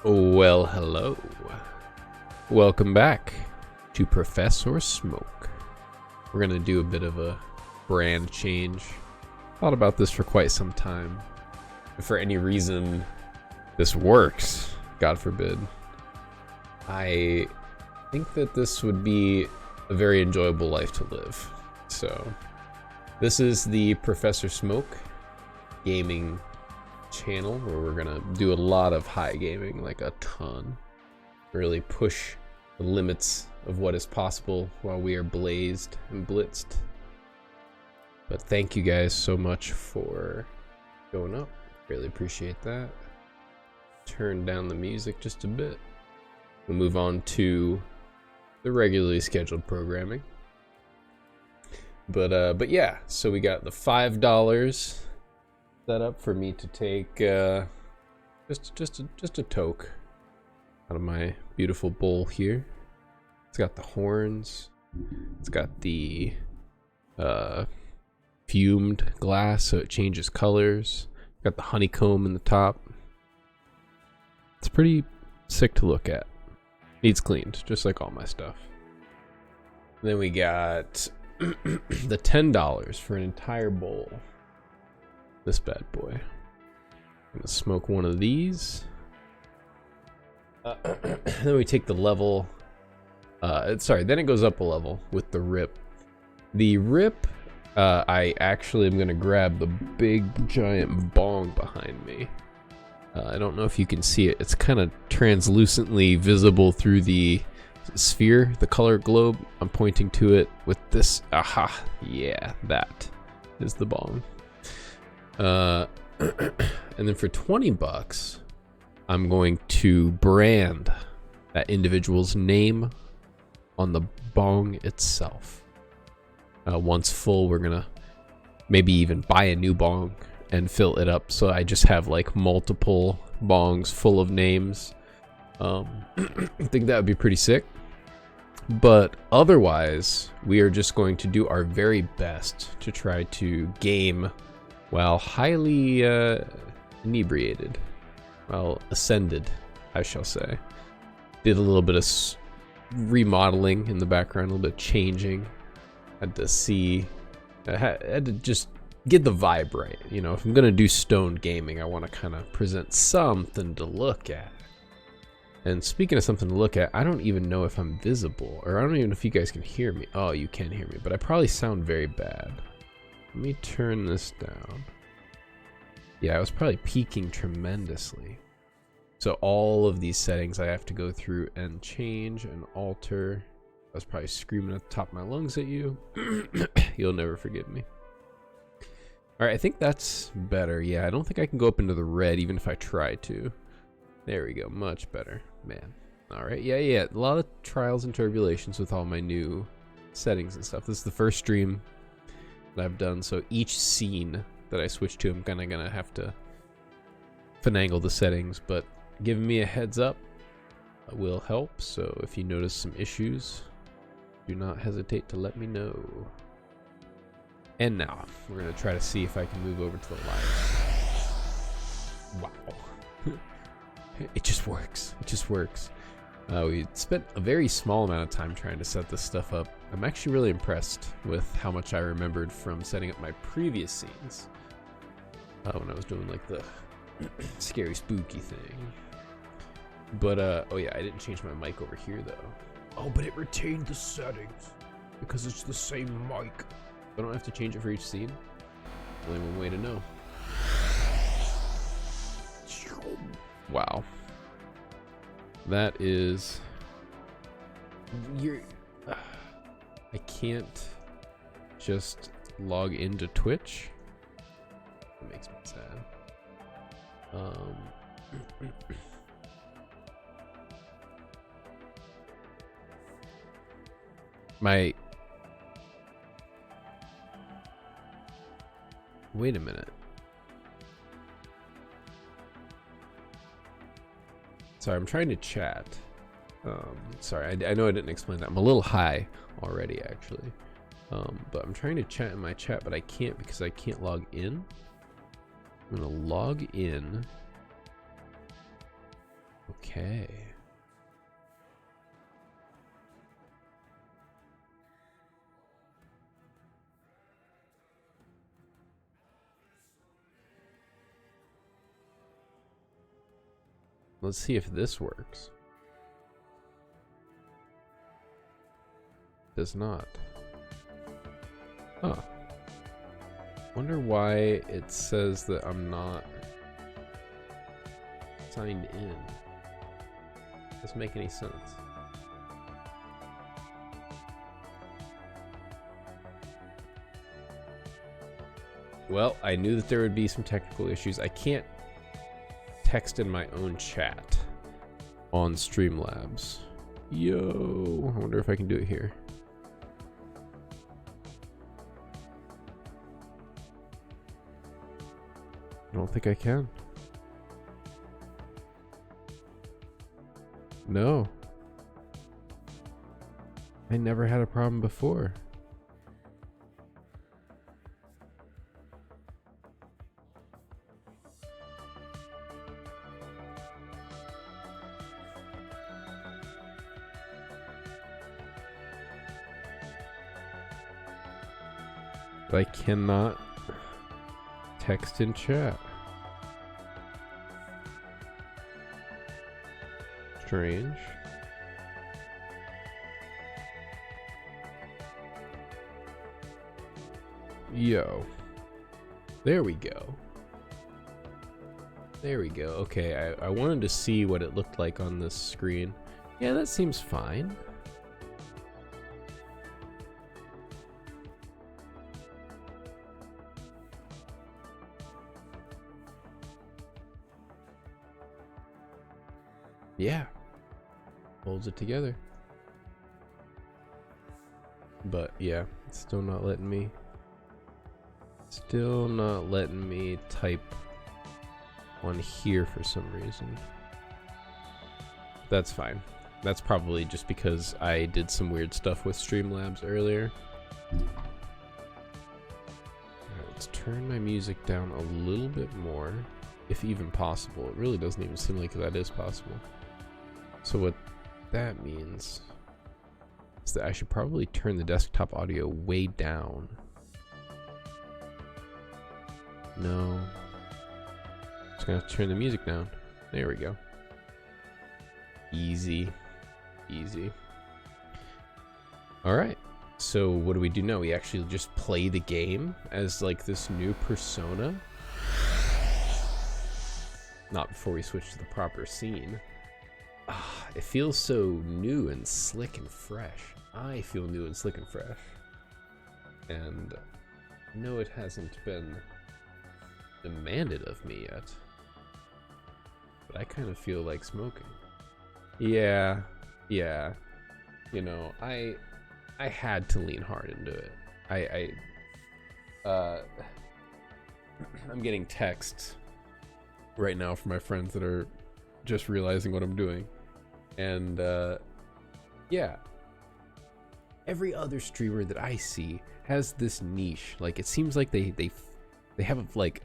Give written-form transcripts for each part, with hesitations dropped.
Well, hello. Welcome back to Professor Smoke. We're gonna do a bit of a brand change. Thought about this for quite some time. If for any reason this works, God forbid, I think that this would be a very enjoyable life to live. So, this is the Professor Smoke gaming channel where we're gonna do a lot of high gaming, like a ton. Really push the limits of what is possible while we are blazed and blitzed. But thank you guys so much for showing up. Really appreciate that. Turn down the music just a bit. We'll move on to the regularly scheduled programming. But yeah, so we got the $5 set up for me to take just a toke out of my beautiful bowl here. It's got the horns. It's got the fumed glass, so it changes colors. Got the honeycomb in the top. It's pretty sick to look at. Needs cleaned, just like all my stuff. And then we got the $10 for an entire bowl. This bad boy. I'm gonna smoke one of these. Then we take the level. Then it goes up a level with the rip. The rip, I actually am gonna grab the big giant bong behind me. I don't know if you can see it. It's kind of translucently visible through the sphere, the color globe. I'm pointing to it with this. Aha, yeah, that is the bong. And then for $20, I'm going to brand that individual's name on the bong itself. Once full, we're gonna maybe even buy a new bong and fill it up, so I just have like multiple bongs full of names. I think that would be pretty sick. But otherwise, we are just going to do our very best to try to game while highly inebriated. Well, ascended, I shall say. Did a little bit of remodeling in the background, a little bit of changing. Had to see, had to just get the vibe right. You know, if I'm gonna do stoned gaming, I want to kind of present something to look at. And speaking of something to look at, I don't even know if I'm visible, or I don't even know if you guys can hear me. Oh, you can hear me, but I probably sound very bad. Let me turn this down. Yeah, I was probably peaking tremendously. So all of these settings I have to go through and change and alter. I was probably screaming at the top of my lungs at you. You'll never forgive me. All right, I think that's better. Yeah, I don't think I can go up into the red even if I try to. There we go, much better, man. All right, yeah, a lot of trials and tribulations with all my new settings and stuff. This is the first stream that I've done, so each scene that I switch to, I'm kind of gonna have to finagle the settings, but giving me a heads up will help. So if you notice some issues, do not hesitate to let me know. And now we're gonna try to see if I can move over to the live. Wow. It just works. It just works. We spent a very small amount of time trying to set this stuff up. I'm actually really impressed with how much I remembered from setting up my previous scenes. When I was doing like the scary spooky thing. But oh yeah, I didn't change my mic over here though. Oh, but it retained the settings because it's the same mic. I don't have to change it for each scene. Only one way to know. Wow. That is... I can't just log into Twitch. It makes me sad. Wait a minute. Sorry, I'm trying to chat. Sorry, I know I didn't explain that. I'm a little high already, actually. But I'm trying to chat in my chat, but I can't because I can't log in. I'm gonna log in. Okay. Let's see if this works. Does not. Huh. Wonder why it says that I'm not signed in. Doesn't make any sense. Well, I knew that there would be some technical issues. I can't text in my own chat on Streamlabs. Yo, I wonder if I can do it here. I don't think I can. No. I never had a problem before. But I cannot text in chat. Strange. Yo. There we go. There we go. Okay, I wanted to see what it looked like on this screen. Yeah, that seems fine. Yeah. Holds it together. But yeah, it's still not letting me. Still not letting me type on here for some reason. That's fine. That's probably just because I did some weird stuff with Streamlabs earlier. Alright, let's turn my music down a little bit more, if even possible. It really doesn't even seem like that is possible. So what that means is that I should probably turn the desktop audio way down. No. Just gonna have to turn the music down. There we go. Easy. Easy. Alright. So what do we do now? We actually just play the game as like this new persona? Not before we switch to the proper scene. It feels so new and slick and fresh. I feel new and slick and fresh. And no, it hasn't been demanded of me yet. But I kind of feel like smoking. Yeah. You know, I had to lean hard into it. I'm getting texts right now from my friends that are just realizing what I'm doing. And yeah, every other streamer that I see has this niche. Like, it seems like they have like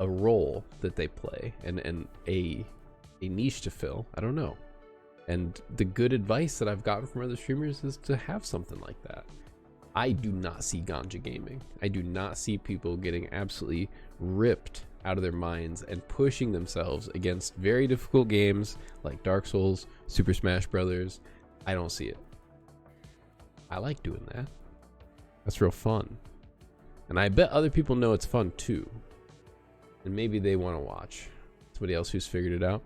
a role that they play and a niche to fill. I don't know. And the good advice that I've gotten from other streamers is to have something like that. I do not see Ganja gaming. I do not see people getting absolutely ripped out of their minds and pushing themselves against very difficult games like Dark Souls, Super Smash Brothers. I don't see it. I like doing that. That's real fun. And I bet other people know it's fun too. And maybe they want to watch. Somebody else who's figured it out.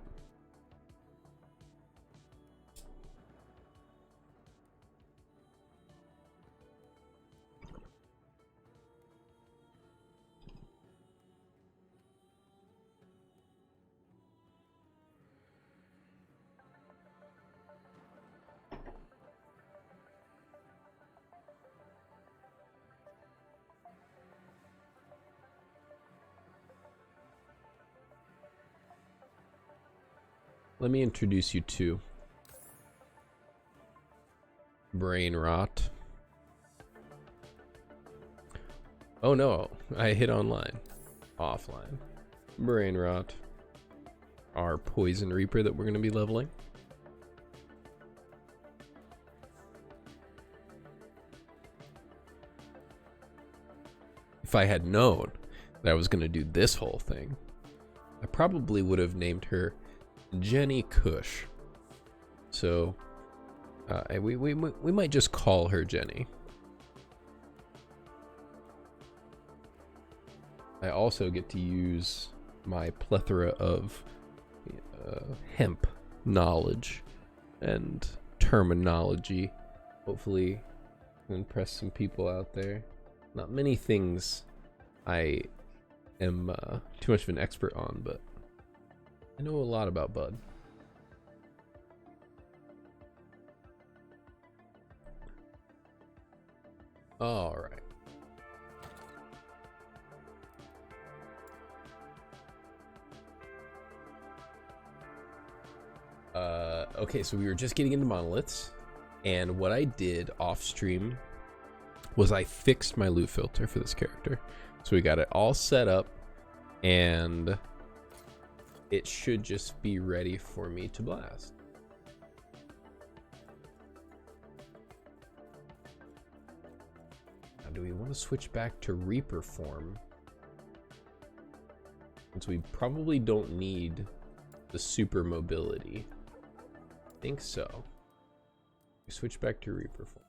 Let me introduce you to Brain Rot. Oh no, I hit online. Offline. Brain Rot. our Poison Reaper that we're going to be leveling. If I had known that I was going to do this whole thing, I probably would have named her Jenny Cush. So we might just call her Jenny. I also get to use my plethora of hemp knowledge and terminology. Hopefully impress some people out there. Not many things I am too much of an expert on, but I know a lot about bud. All right. Okay, so we were just getting into monoliths, and what I did off stream was I fixed my loot filter for this character. So we got it all set up, and it should just be ready for me to blast. Now, do we want to switch back to Reaper form? Since we probably don't need the super mobility. I think so. We switch back to Reaper form.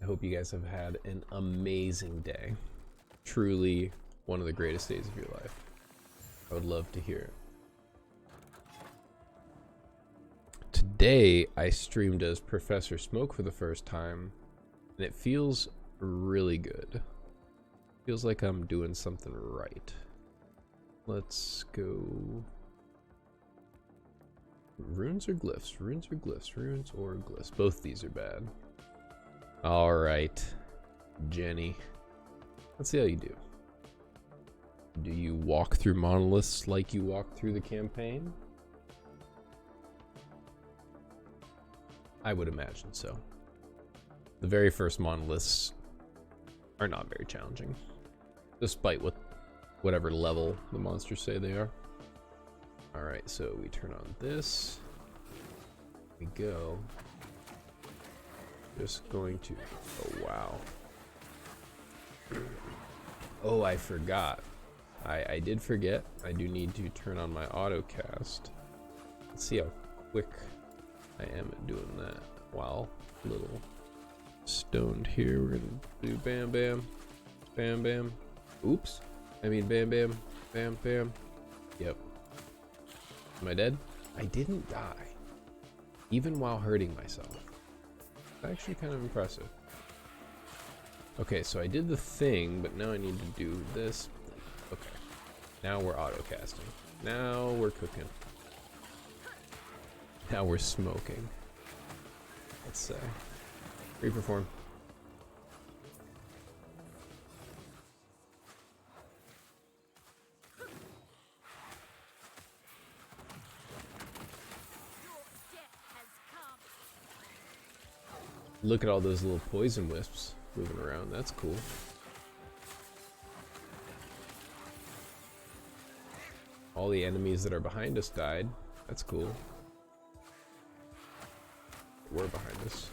I hope you guys have had an amazing day. Truly one of the greatest days of your life. I would love to hear it. Today I streamed as Professor Smoke for the first time, and it feels really good. Feels like I'm doing something right. Let's go. Runes or glyphs? Runes or glyphs? Runes or glyphs? Both these are bad. Alright, Jenny. Let's see how you do. Do you walk through monoliths like you walk through the campaign? I would imagine so. The very first monoliths are not very challenging, despite whatever level the monsters say they are. Alright, so we turn on this. We go. Just going to, oh wow. Oh, I forgot. I did forget. I do need to turn on my auto cast. Let's see how quick I am at doing that. Wow, a little stoned here. We're gonna do bam bam, bam bam. Oops. I mean bam bam, bam bam. Yep. Am I dead? I didn't die, even while hurting myself. Actually kind of impressive. Okay, so I did the thing, but now I need to do this. Okay, now we're auto casting. Now we're cooking. Now we're smoking. Let's say. Reaper form. Look at all those little poison wisps moving around. That's cool. All the enemies that are behind us died. That's cool. We're behind us.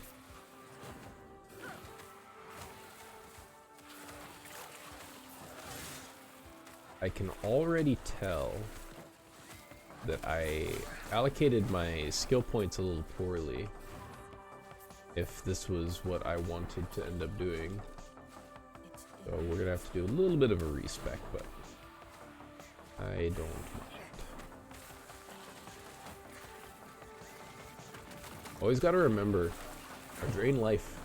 I can already tell that I allocated my skill points a little poorly. If this was what I wanted to end up doing. So we're gonna have to do a little bit of a respec, but I don't mind. Always gotta remember, our drain life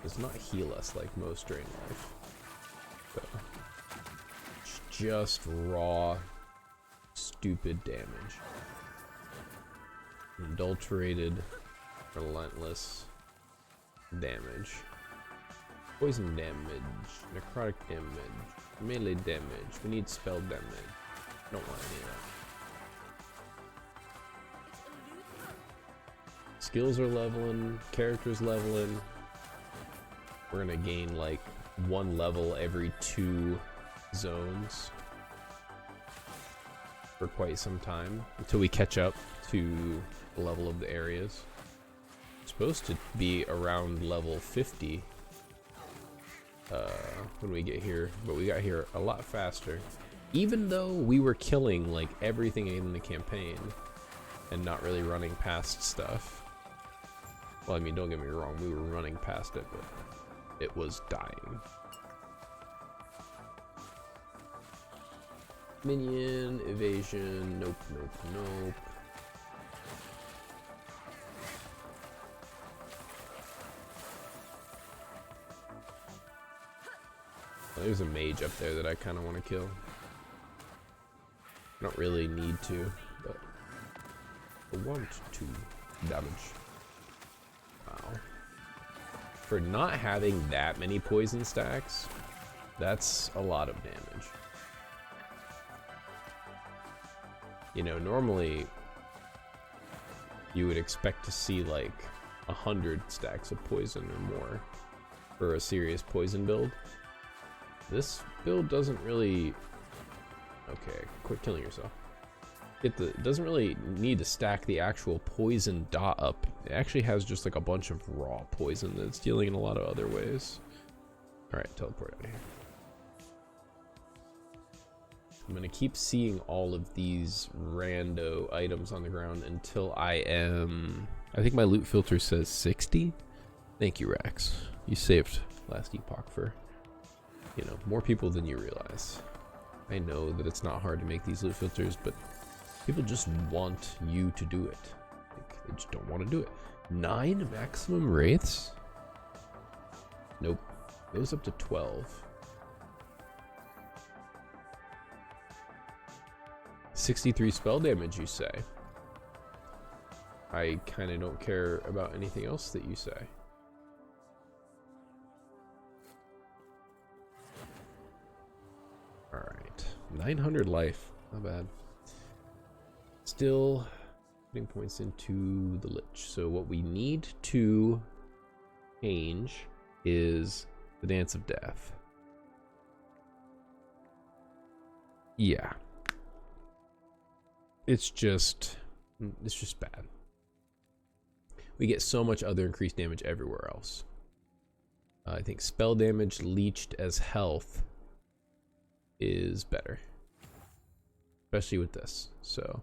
does not heal us like most drain life. So it's just raw, stupid damage. Adulterated, relentless damage. Poison damage, necrotic damage, melee damage. We need spell damage. Don't want any of that. skills are leveling, characters leveling. We're gonna gain like 1 level every 2 zones for quite some time until we catch up to the level of the areas. It's supposed to be around level 50 when we get here, but we got here a lot faster. Even though we were killing like everything in the campaign and not really running past stuff. Well, I mean, don't get me wrong, we were running past it, but it was dying. Minion, evasion, nope, nope, nope. There's a mage up there that I kind of want to kill. I don't really need to, but I want to. Damage. Wow. For not having that many poison stacks, that's a lot of damage. You know, normally you would expect to see like 100 stacks of poison or more for a serious poison build. This build doesn't really... Okay, quit killing yourself. It doesn't really need to stack the actual poison dot up. It actually has just like a bunch of raw poison that it's dealing in a lot of other ways. Alright, teleport out of here. I'm gonna keep seeing all of these rando items on the ground until I am... I think my loot filter says 60? Thank you, Rax. You saved last epoch for, you know, more people than you realize. I know that it's not hard to make these loot filters, but people just want you to do it. Like, they just don't want to do it. 9 maximum wraiths? Nope. Goes up to 12. 63 spell damage, you say? I kind of don't care about anything else that you say. Alright. 900 life. Not bad. Still putting points into the Lich. So what we need to change is the Dance of Death. Yeah. It's just bad. We get so much other increased damage everywhere else. I think spell damage leached as health is better, especially with this. So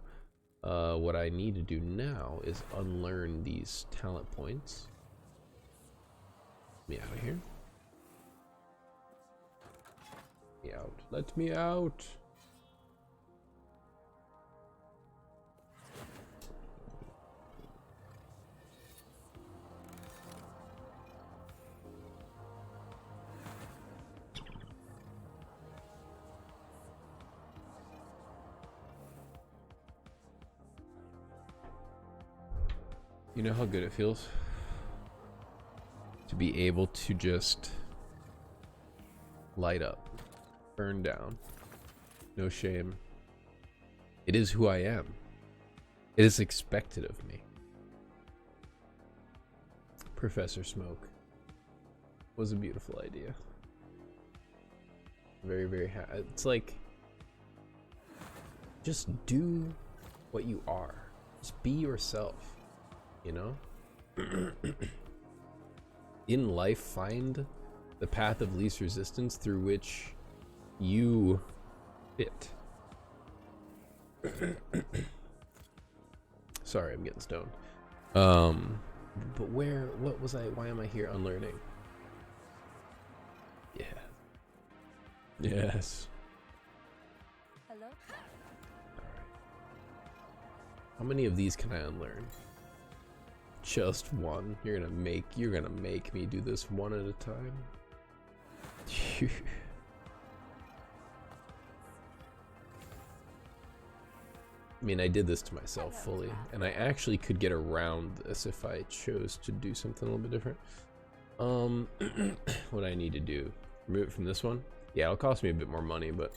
what I need to do now is unlearn these talent points. Get me out of here. Let me out. Let me out. You know how good it feels to be able to just light up, burn down, no shame. It is who I am. It is expected of me. Professor Smoke was a beautiful idea. Very, very happy. It's like, just do what you are. Just be yourself. You know? In life, find the path of least resistance through which you fit. Sorry, I'm getting stoned. But what was I, why am I here unlearning? Yeah. Yes. Hello? Alright. How many of these can I unlearn? Just one. You're gonna make me do this one at a time. I mean, I did this to myself fully, and I actually could get around this if I chose to do something a little bit different. What I need to do, remove it from this one. Yeah, it'll cost me a bit more money, but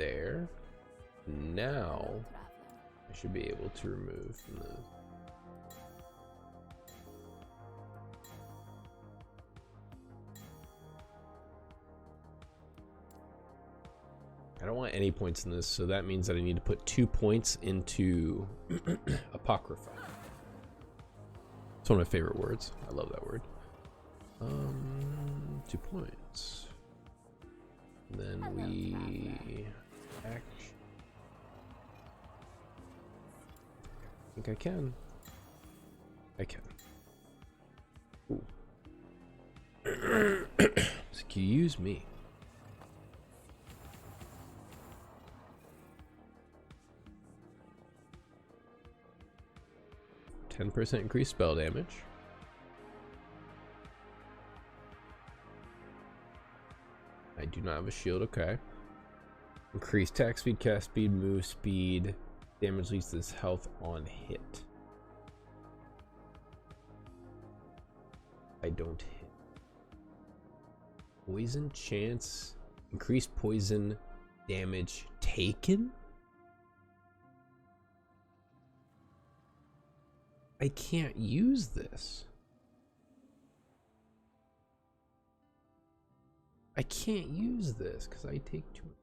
there. Now I should be able to remove from the. I don't want any points in this, so that means that I need to put 2 points into Apocrypha. It's one of my favorite words. I love that word. 2 points. And then we I think I can. I can. Ooh. Excuse me. %10 increased spell damage. I do not have a shield, okay. Increased attack speed, cast speed, move speed. Damage leads to this health on hit. I don't hit. Poison chance. Increased poison damage taken? I can't use this. I can't use this because I take too much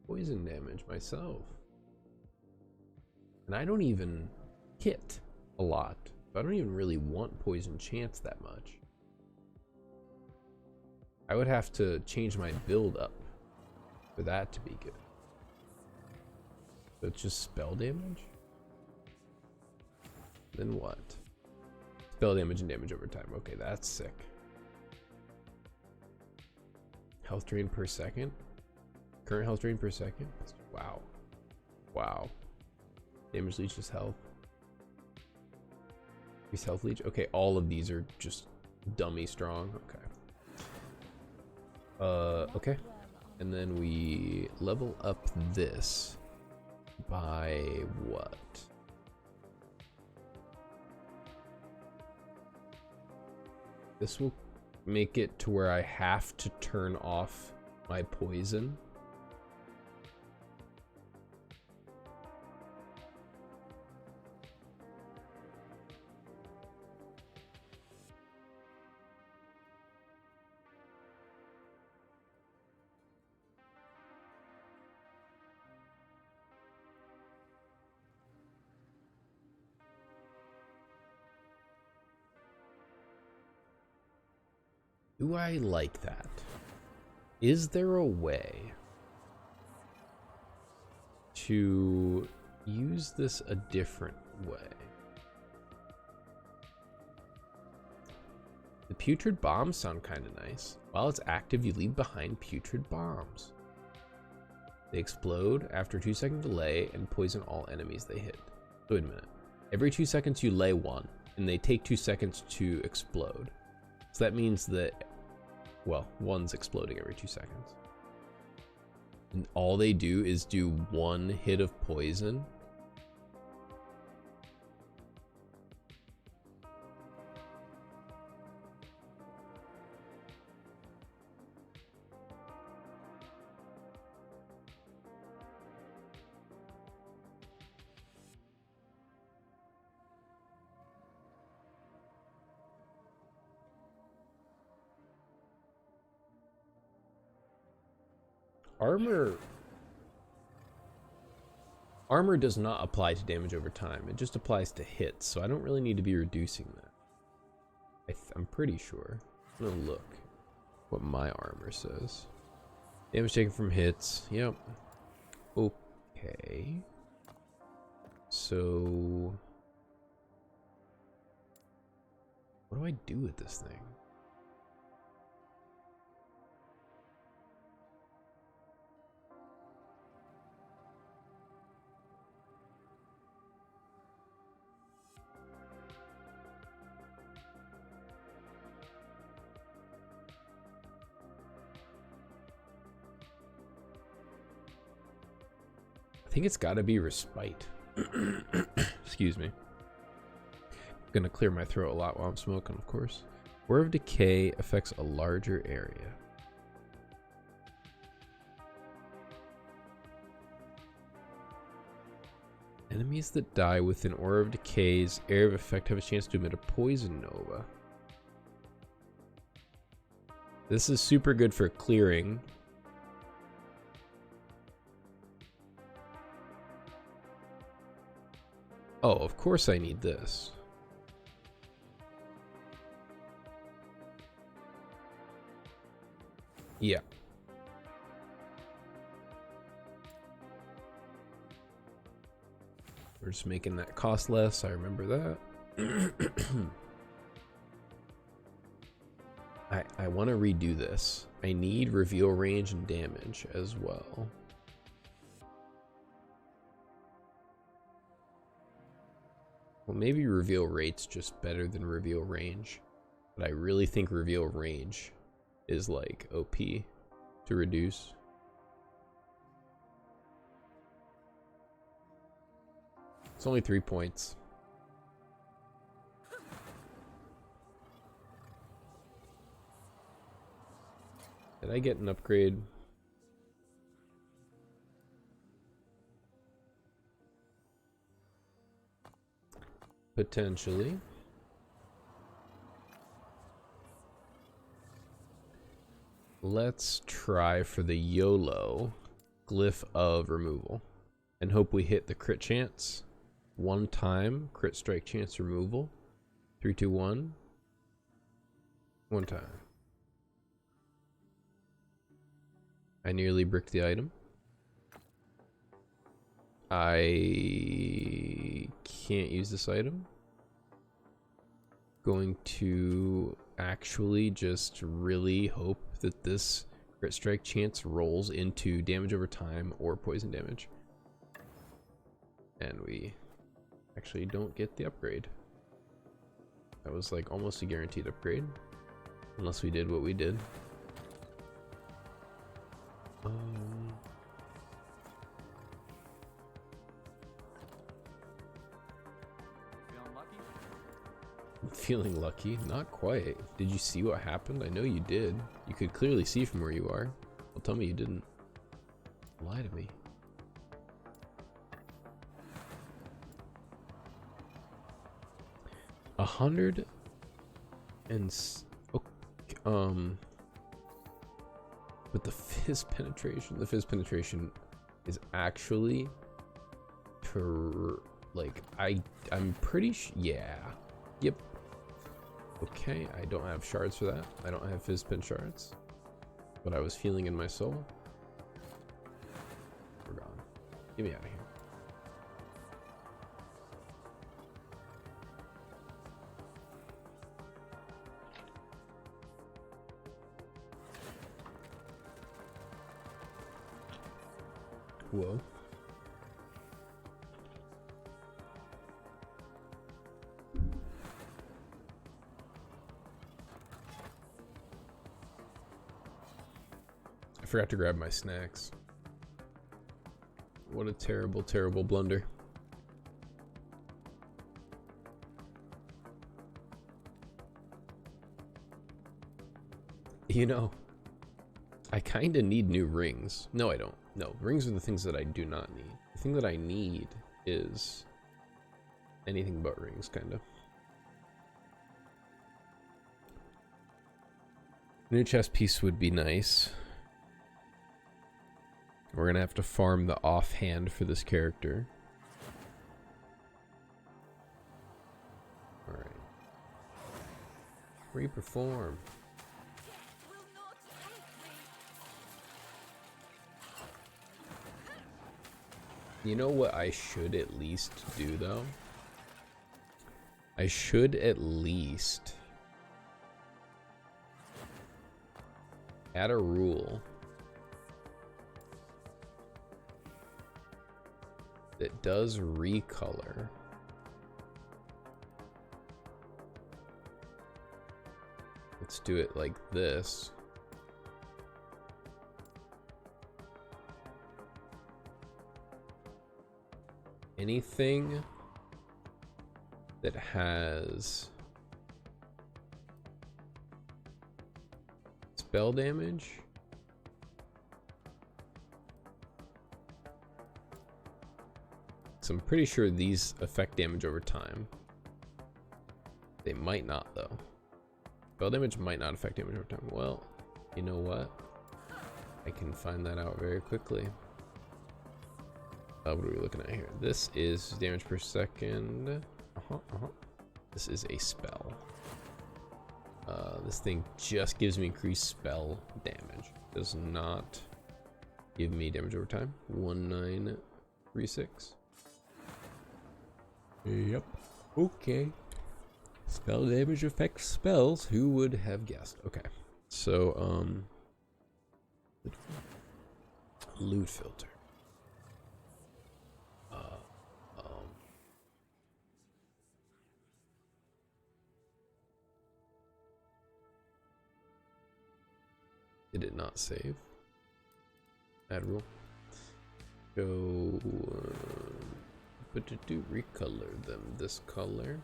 poison damage myself. And I don't even hit a lot. I don't even really want poison chance that much. I would have to change my build up for that to be good. So it's just spell damage? Then what? Spell damage and damage over time. Okay, that's sick. Health drain per second. Current health drain per second. Wow. Wow. Damage leeches health. Increase health leech. Okay, all of these are just dummy strong. Okay. Okay. And then we level up this by what? This will make it to where I have to turn off my poison. Do I like that? Is there a way to use this a different way? The putrid bombs sound kind of nice. While it's active, you leave behind putrid bombs. They explode after a 2-second delay and poison all enemies they hit. Wait a minute. Every 2 seconds you lay one, and they take 2 seconds to explode. So that means that, well, one's exploding every 2 seconds. And all they do is do 1 hit of poison. Armor does not apply to damage over time. It just applies to hits, so I don't really need to be reducing that. I'm pretty sure. I'm gonna look what my armor says. Damage taken from hits. Yep. Okay. So what do I do with this thing? I think it's got to be respite. Excuse me. I'm gonna clear my throat a lot while I'm smoking, of course. Whir of Decay affects a larger area. Enemies that die with an Aura of Decay's area of effect have a chance to emit a poison nova. This is super good for clearing. Oh, of course I need this. Yeah. We're just making that cost less. I remember that. I want to redo this. I need reveal range and damage as well. Well, maybe reveal rate's just better than reveal range. But I really think reveal range is like OP to reduce. It's only 3 points. Did I get an upgrade? Potentially. Let's try for the YOLO glyph of removal and hope we hit the crit chance. 1 time crit strike chance removal. 3, 2, 1. 1 time. I nearly bricked the item. I can't use this item. Going to actually just really hope that this crit strike chance rolls into damage over time or poison damage. And we actually don't get the upgrade. That was like almost a guaranteed upgrade. Unless we did what we did. Feeling lucky? Not quite. Did you see what happened? I know you did. You could clearly see from where you are. Well, tell me you didn't. Lie to me. $100 and but the fizz penetration is actually like I'm pretty yeah. Yep. Okay, I don't have shards for that. I don't have fizz pen shards. What I was feeling in my soul. We're gone. Get me out of here. Whoa. I forgot to grab my snacks. What a terrible, terrible blunder. You know, I kind of need new rings. No, I don't. No, rings are the things that I do not need. The thing that I need is anything but rings, kind of. New chest piece would be nice. We're gonna have to farm the offhand for this character. Alright. Reperform. You know what I should at least do, though? I should at least add a rule that does recolor. Let's do it like this. Anything that has spell damage effects. I'm pretty sure these affect damage over time. They might not, though. Spell damage might not affect damage over time. Well, you know what? I can find that out very quickly. What are we looking at here? This is damage per second. This is a spell. This thing just gives me increased spell damage. Does not give me damage over time. 1936. Yep. Okay. Spell damage affects spells. Who would have guessed? Okay. So, loot filter. Did it not save? Add rule. Go. But to do recolor them this color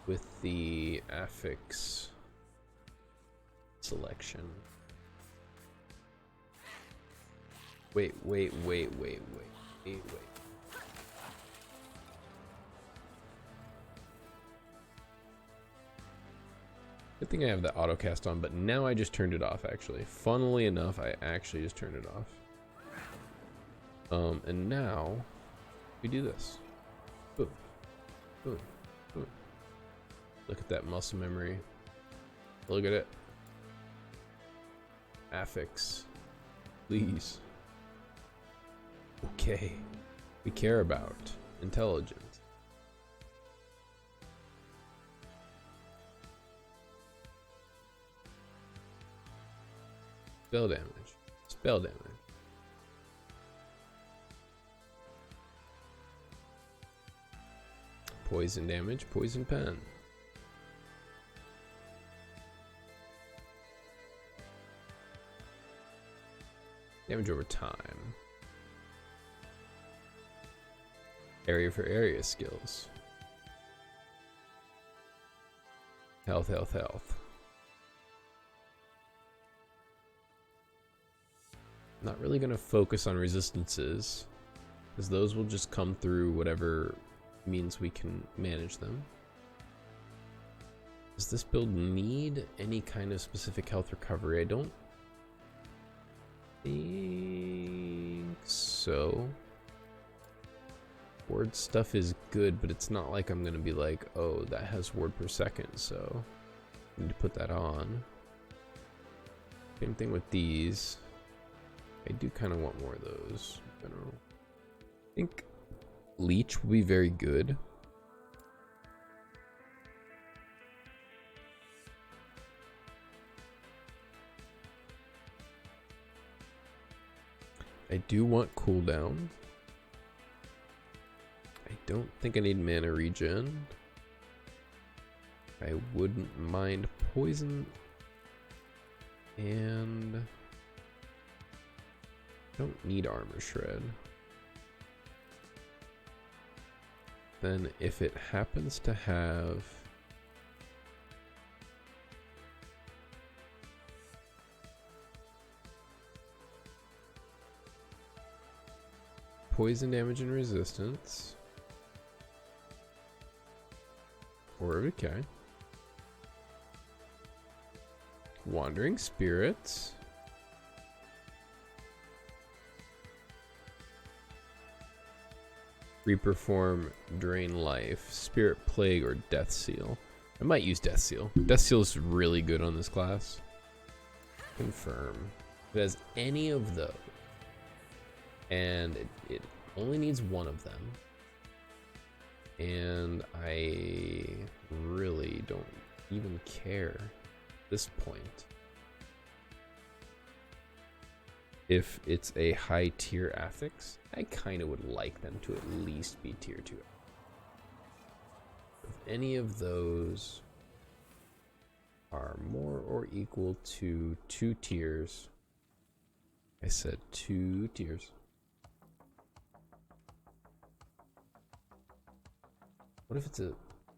with the affix selection. Wait. Good thing I have the autocast on, but now I just turned it off, actually. Funnily enough, I actually just turned it off. And now we do this. Boom. Boom. Boom. Look at that muscle memory. Look at it. Affix. Please. Okay. We care about intelligence. Spell damage. Spell damage. Poison damage. Poison pen. Damage over time. Area for area skills. Health, health, health. Not really going to focus on resistances, because those will just come through whatever means we can manage them. Does this build need any kind of specific health recovery? I don't think so. Ward stuff is good, but it's not like I'm going to be like, oh, that has ward per second, so I need to put that on. Same thing with these. I do kind of want more of those in general. I think Leech will be very good. I do want cooldown. I don't think I need mana regen. I wouldn't mind poison. And don't need armor shred. Then if it happens to have poison damage and resistance, or okay, wandering spirits, Reaper form, drain life, spirit plague, or death seal. I might use death seal. Death seal is really good on this class. Confirm. If it has any of those, and it only needs one of them, and I really don't even care at this point if it's a high tier affix. I kind of would like them to at least be tier 2. If any of those are more or equal to 2 tiers, I said 2 tiers. What if it's a,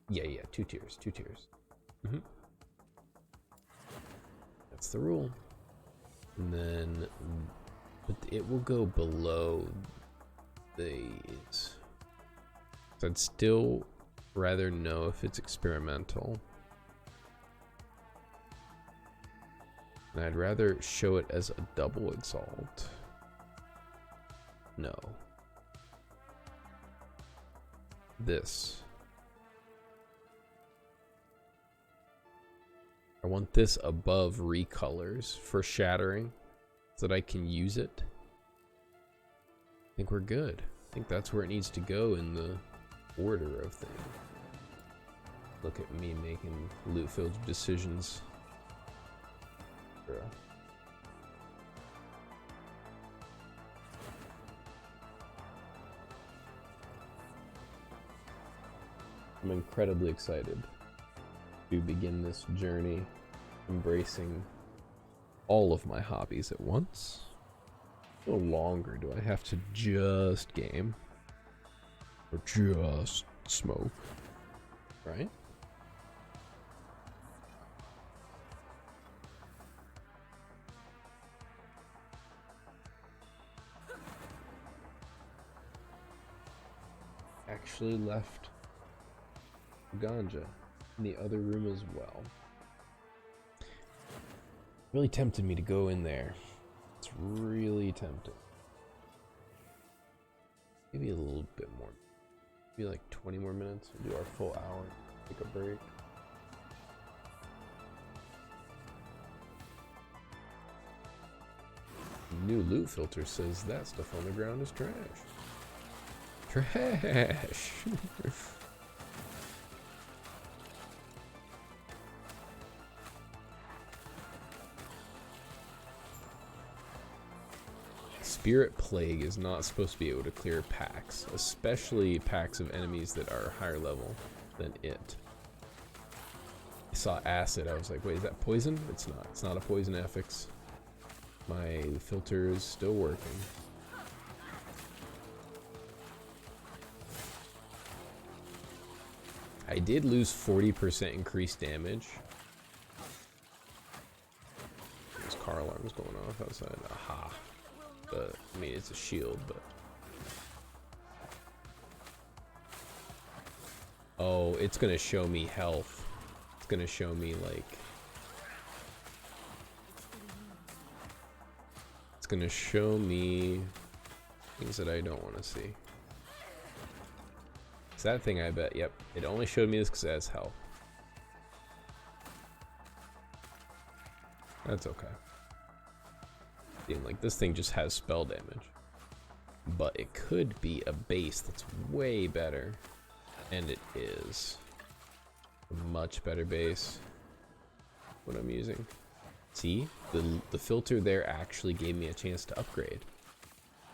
yeah, 2 tiers, 2 tiers. That's the rule. And then, but it will go below these. I'd still rather know if it's experimental. And I'd rather show it as a double exalt. No. This. I want this above recolors for shattering so that I can use it. I think we're good. I think that's where it needs to go in the order of things. Look at me making loot-filled decisions. Bruh. I'm incredibly excited to begin this journey, embracing all of my hobbies at once. No longer do I have to just game or just smoke, right? Actually left Ganja in the other room as well. Really tempted me to go in there. It's really tempting. Maybe a little bit more. Maybe like 20 more minutes. We'll do our full hour. Take a break. New loot filter says that stuff on the ground is trash. Trash! Spirit Plague is not supposed to be able to clear packs, especially packs of enemies that are higher level than it. I saw acid, I was like, wait, is that poison? It's not. It's not a poison affix. My filter is still working. I did lose 40% increased damage. There's car alarms going off outside. Aha. But, I mean, it's a shield, but... Oh, it's gonna show me health. It's gonna show me, like... It's gonna show me things that I don't want to see. It's that thing, I bet. Yep, it only showed me this because it has health. That's okay. Like, this thing just has spell damage, but it could be a base that's way better, and it is a much better base. What I'm using. See, the filter there actually gave me a chance to upgrade.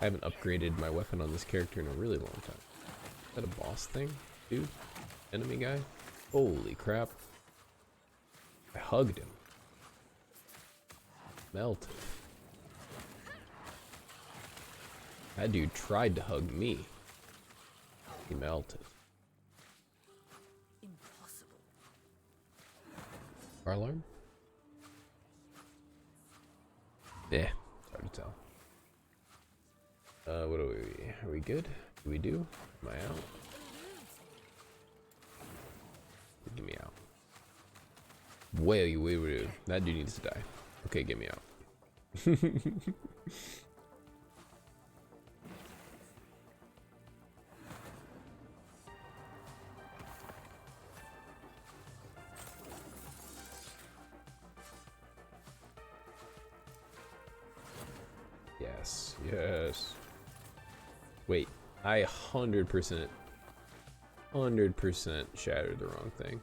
I haven't upgraded my weapon on this character in a really long time. Is that a boss thing, dude? Enemy guy? Holy crap! I hugged him. Melted. That dude tried to hug me. He melted. Impossible. Car alarm? Yeah, it's hard to tell. What are we? Are we good? Do we do? Am I out? Get me out. Wait. That dude needs to die. Okay, get me out. Yes. Wait, I 100% shattered the wrong thing.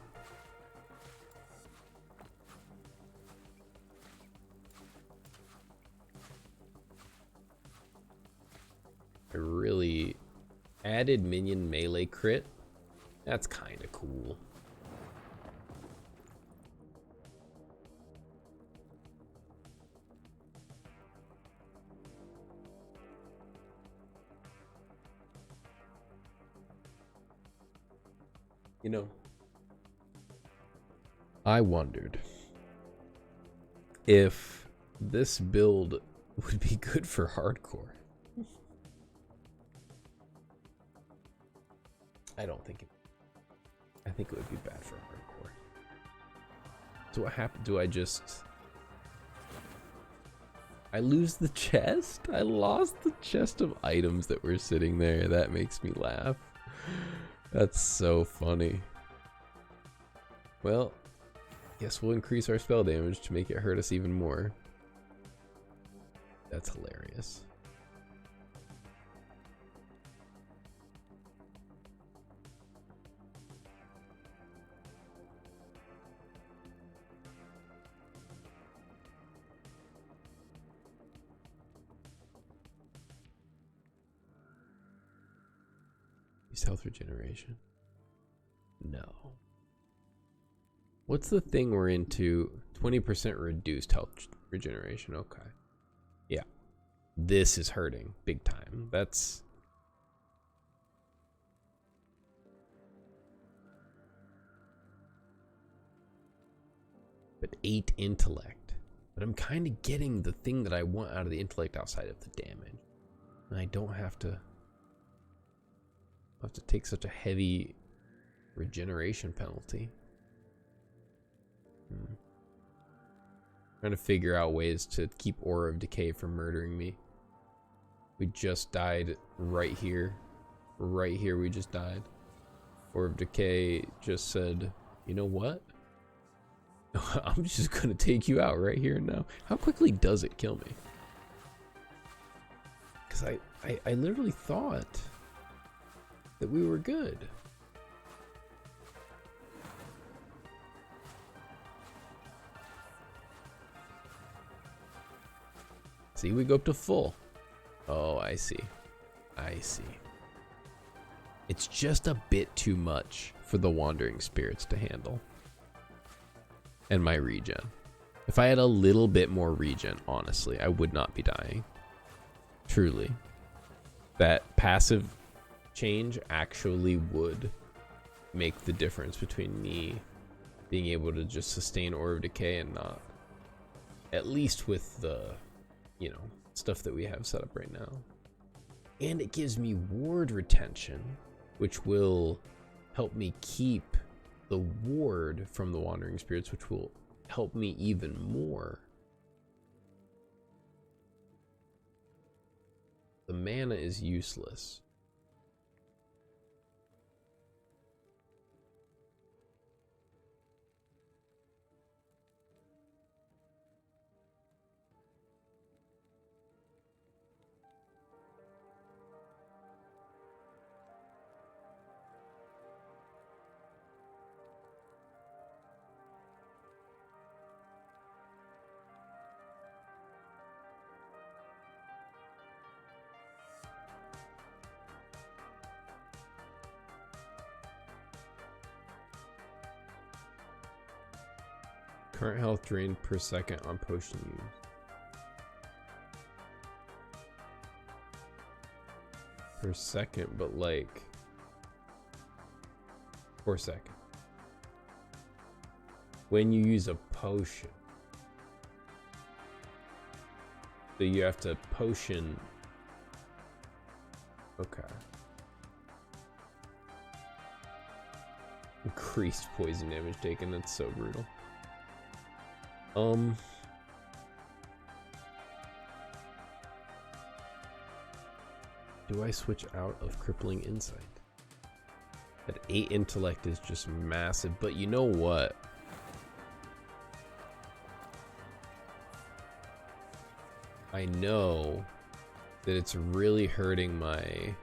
I really added minion melee crit. That's kind of cool. You know, I wondered if this build would be good for hardcore. I don't think it. I think it would be bad for hardcore. So what happened? Do I just... I lose the chest? I lost the chest of items that were sitting there. That makes me laugh. That's so funny. Well, guess we'll increase our spell damage to make it hurt us even more. That's hilarious. Health regeneration. No. What's the thing we're into? 20% reduced health regeneration. Okay. Yeah. This is hurting big time. That's... But 8 intellect. But I'm kind of getting the thing that I want out of the intellect outside of the damage. And I don't have to... have to take such a heavy regeneration penalty. Trying to figure out ways to keep Aura of Decay from murdering me. We just died right here. Right here we just died. Aura of Decay just said, you know what? I'm just gonna take you out right here and now. How quickly does it kill me? Because I literally thought that we were good. See, we go up to full. Oh, I see. I see. It's just a bit too much for the wandering spirits to handle. And my regen. If I had a little bit more regen, honestly, I would not be dying. Truly. That passive change actually would make the difference between me being able to just sustain Aura of Decay and not. At least with the, you know, stuff that we have set up right now. And it gives me ward retention, which will help me keep the ward from the wandering spirits, which will help me even more. The mana is useless. Current health drained per second on potion use. Per second, but like 4 seconds. When you use a potion. So you have to potion. Okay. Increased poison damage taken, that's so brutal. Do I switch out of Crippling Insight? That 8 intellect is just massive, but you know what? I know that it's really hurting my...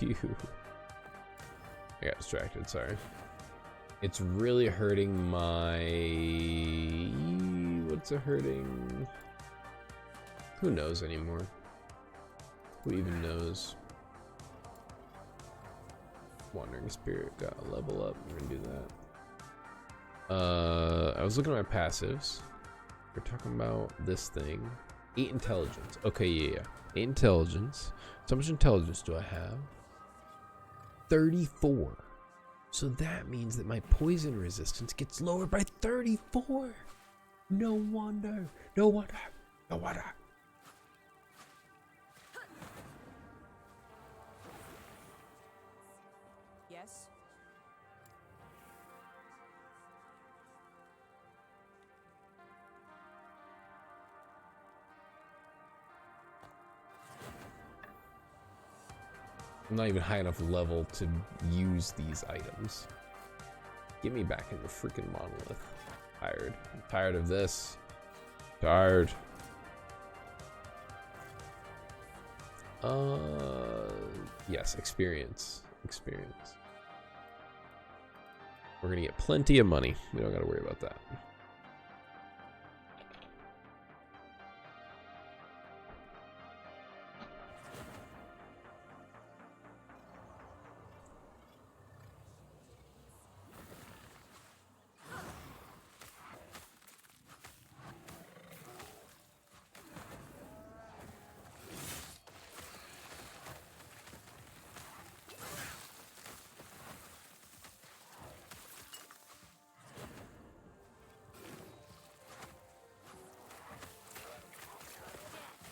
I got distracted, sorry. It's really hurting my... What's it hurting? Who knows anymore? Who even knows? Wandering Spirit got a level up. We're gonna do that. I was looking at my passives. We're talking about this thing. 8 intelligence. Okay, yeah. 8 intelligence. So how much intelligence do I have? 34. So that means that my poison resistance gets lowered by 34. No wonder. No wonder. The water. Yes. I'm not even high enough level to use these items. Get me back in the freaking monolith. Tired. I'm tired of this. Tired. Yes, experience. Experience. We're gonna get plenty of money. We don't gotta worry about that.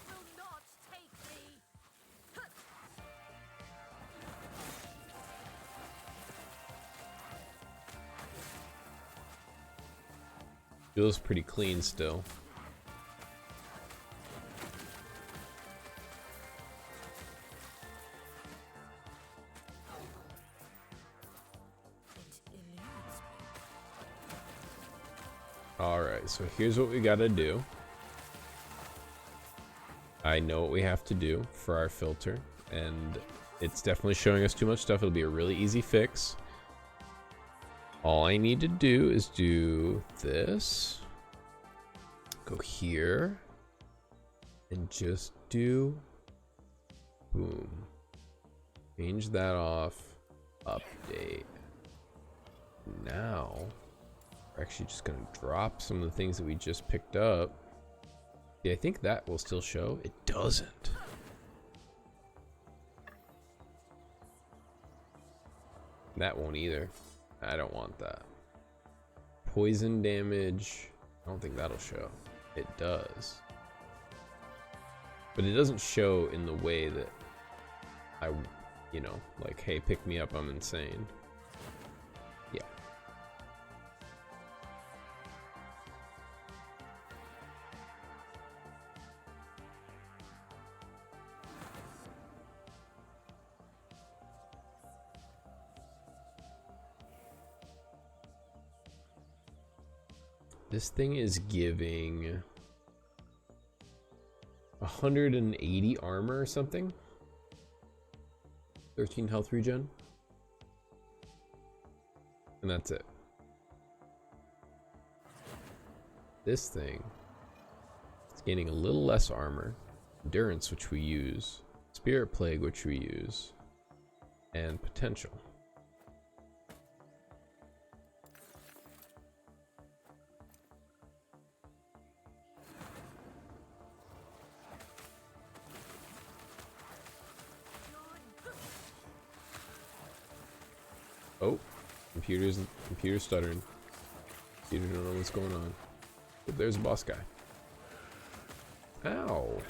Will not take me. Feels pretty clean still. Alright, so here's what we gotta do. I know what we have to do for our filter, and it's definitely showing us too much stuff. It'll be a really easy fix. All I need to do is do this, go here, and just do boom. Change that off, update. Now, we're actually just gonna drop some of the things that we just picked up. Yeah, I think that will still show. It doesn't. That won't either. I don't want that. Poison damage. I don't think that'll show. It does. But it doesn't show in the way that I, you know, like, hey, pick me up, I'm insane. Yeah. This thing is giving 180 armor or something. 13 health regen. And that's it. This thing is gaining a little less armor. Endurance, which we use. Spirit Plague, which we use. And potential. Oh, computer's stuttering. You don't know what's going on. But there's a boss guy. Ow.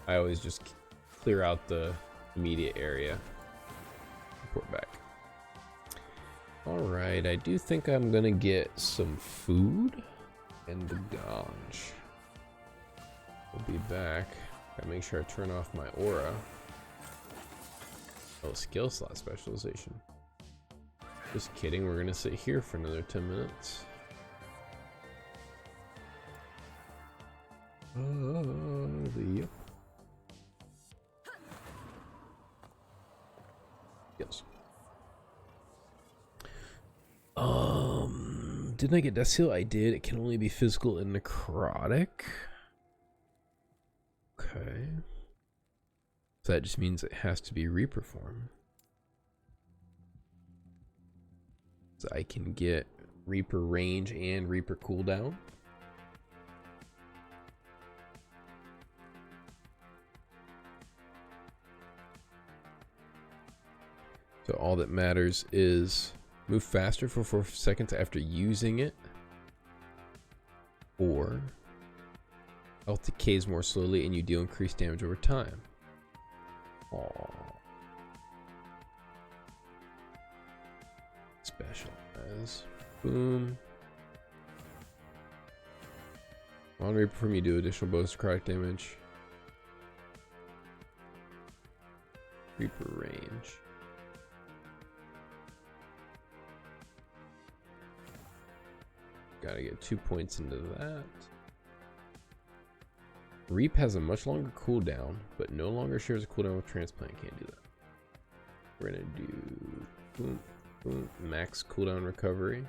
I always just clear out the immediate area. Report back. Alright, I do think I'm gonna get some food. And the Ganja. We'll be back. Gotta make sure I turn off my aura. Oh, skill slot specialization. Just kidding, we're gonna sit here for another 10 minutes. Yep. Yes. Didn't I get Death Seal? I did. It can only be physical and necrotic. Okay. So that just means it has to be Reaper form. So I can get Reaper range and Reaper cooldown. So all that matters is move faster for 4 seconds after using it, or health decays more slowly and you deal increased damage over time. Aww. Specialize. Boom. On Reaper from you do additional bonus necrotic damage. Reaper range. Gotta get 2 points into that. Reap has a much longer cooldown, but no longer shares a cooldown with Transplant. Can't do that. We're gonna do boom, boom, max cooldown recovery.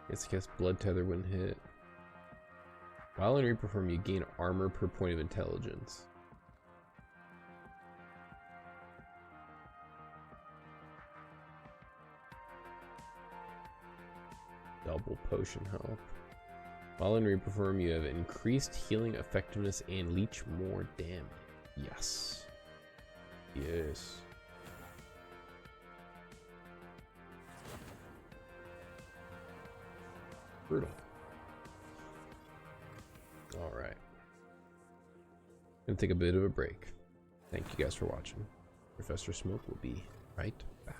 It's cast Blood Tether when hit. While in Reaper form, you gain armor per point of intelligence. Double potion health. While in Reaper form, you have increased healing effectiveness and leech more damage. Yes. Yes. Brutal. All right. Gonna take a bit of a break. Thank you guys for watching. Professor Smoke will be right back.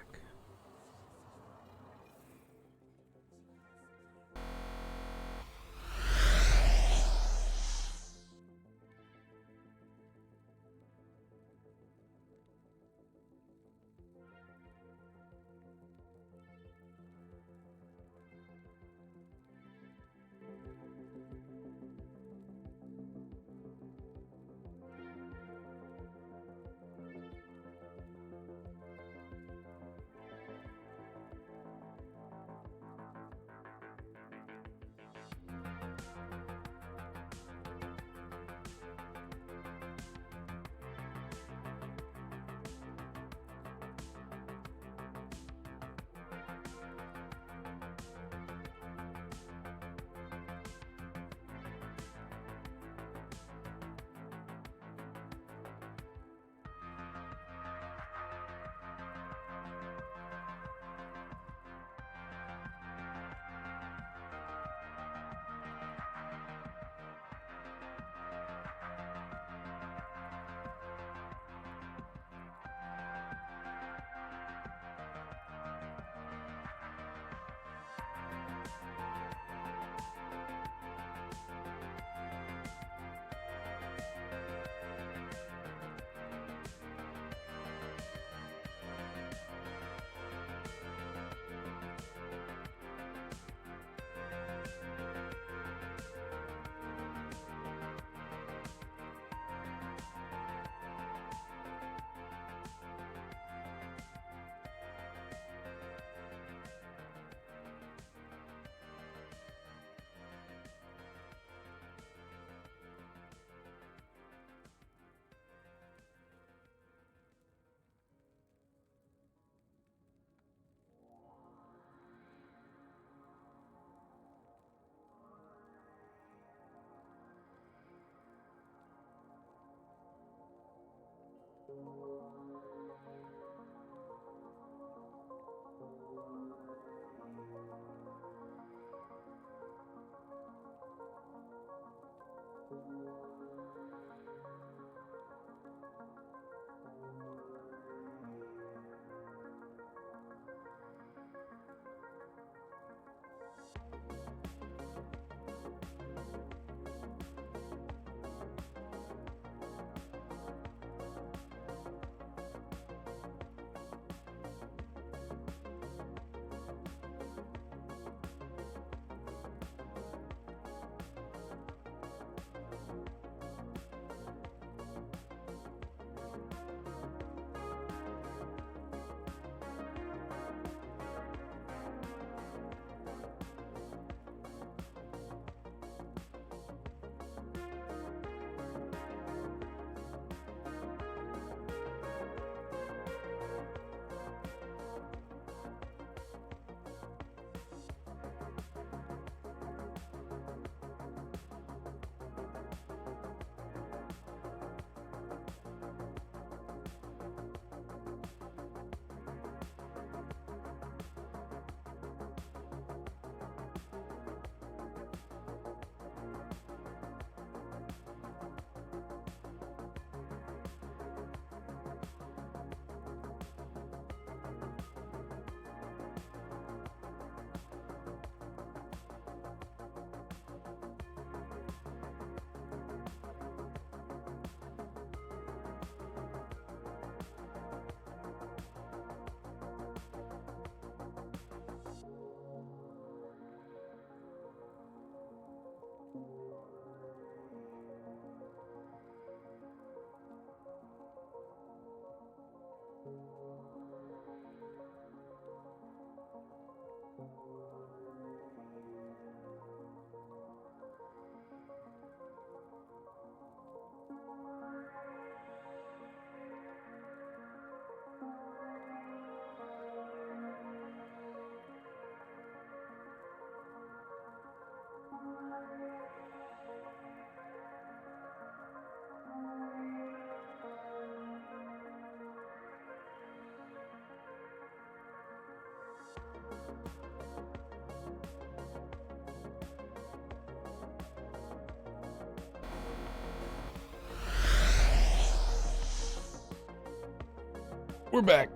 We're back.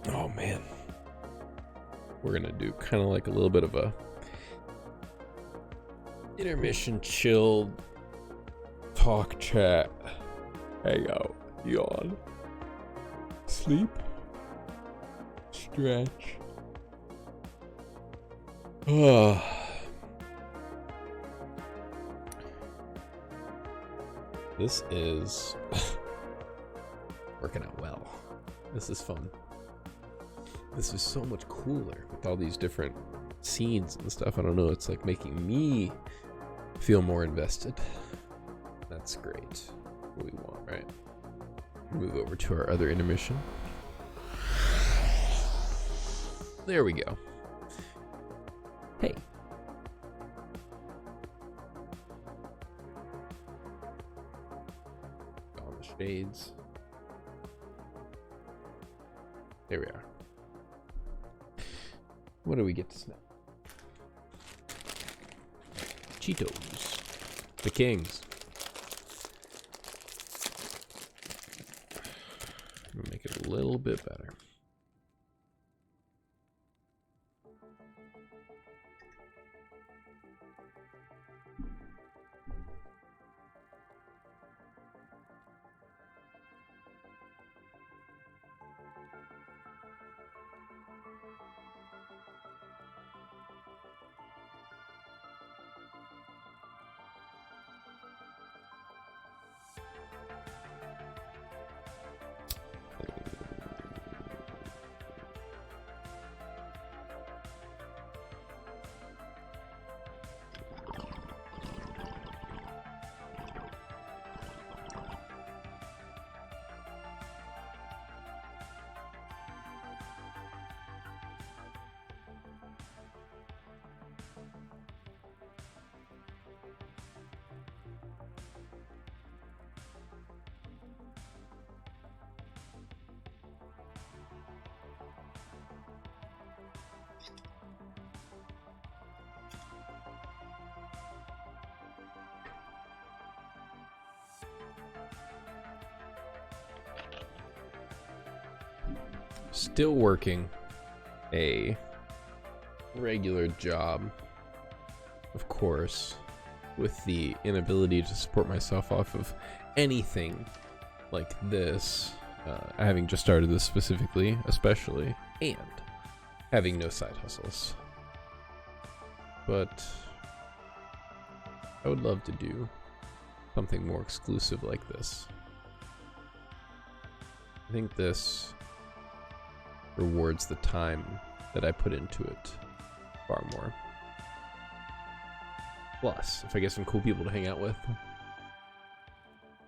Oh man. We're gonna do kind of like a little bit of a intermission, chill, talk, chat, hang out, yawn, sleep, stretch. This is working out well. This is fun. This is so much cooler with all these different scenes and stuff. I don't know, it's like making me feel more invested. That's great. What we want, right? Move over to our other intermission. There we go. Hey. All the shades. There we are. What do we get to snap? Cheetos. The kings. Make it a little bit better. Still working a regular job, of course, with the inability to support myself off of anything like this, having just started this specifically, especially, and having no side hustles. But I would love to do something more exclusive like this. I think this rewards the time that I put into it far more. Plus, if I get some cool people to hang out with,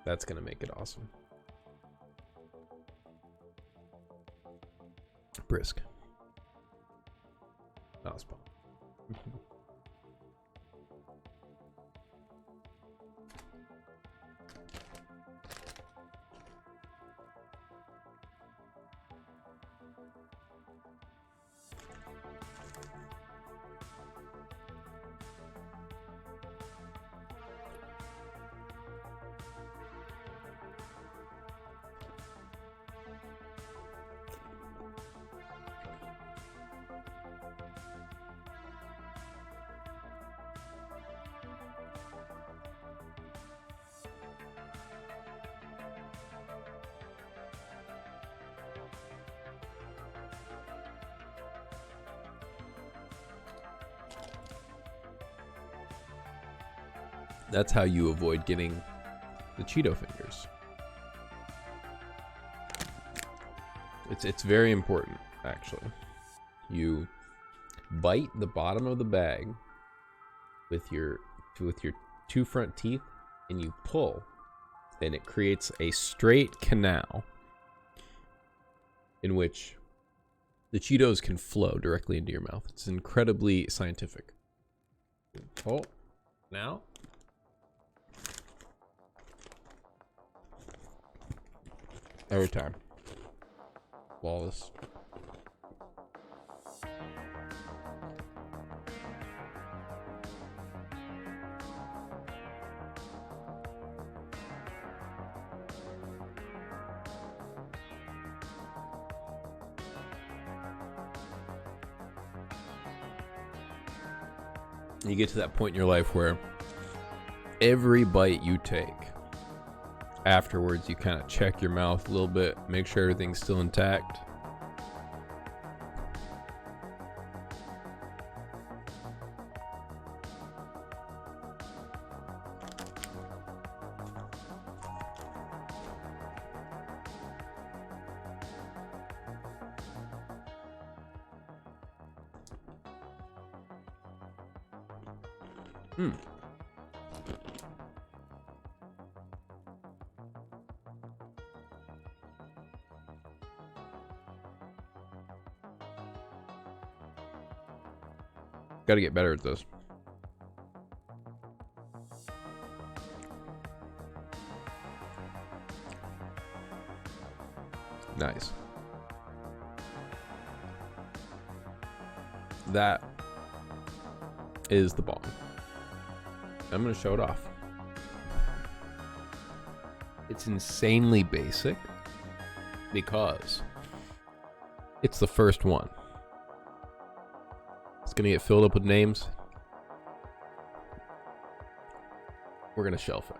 that's gonna make it awesome. Brisk. That was fun. That's how you avoid getting the Cheeto fingers. It's very important, actually. You bite the bottom of the bag with your two front teeth, and you pull, and it creates a straight canal in which the Cheetos can flow directly into your mouth. It's incredibly scientific. Oh, now. Every time. Flawless. You get to that point in your life where every bite you take, afterwards you kind of check your mouth a little bit, make sure everything's still intact. Got to get better at this. Nice. That is the bong. I'm going to show it off. It's insanely basic because it's the first one. It's going to get filled up with names. We're going to shelf it.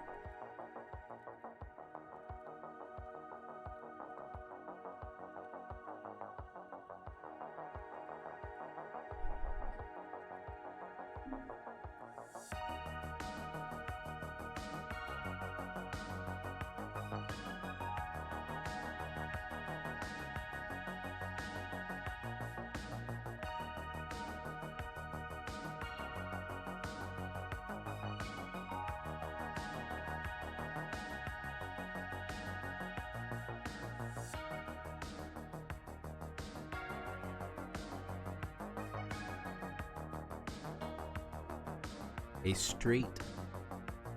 A straight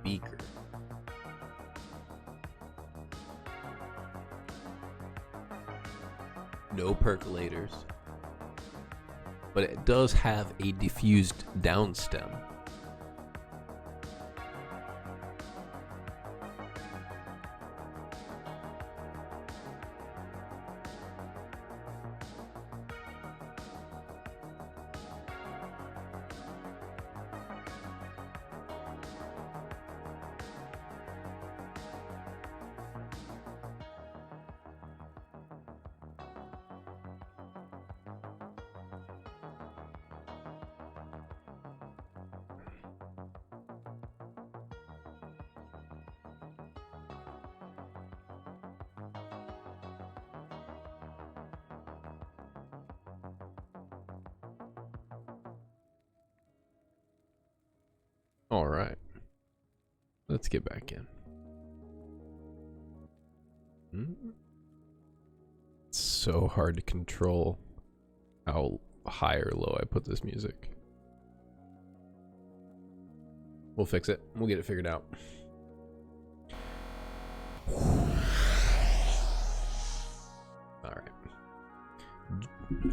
beaker. No percolators. But it does have a diffused downstem. All right, let's get back in. It's so hard to control how high or low I put this music. We'll fix it. We'll get it figured out. All right.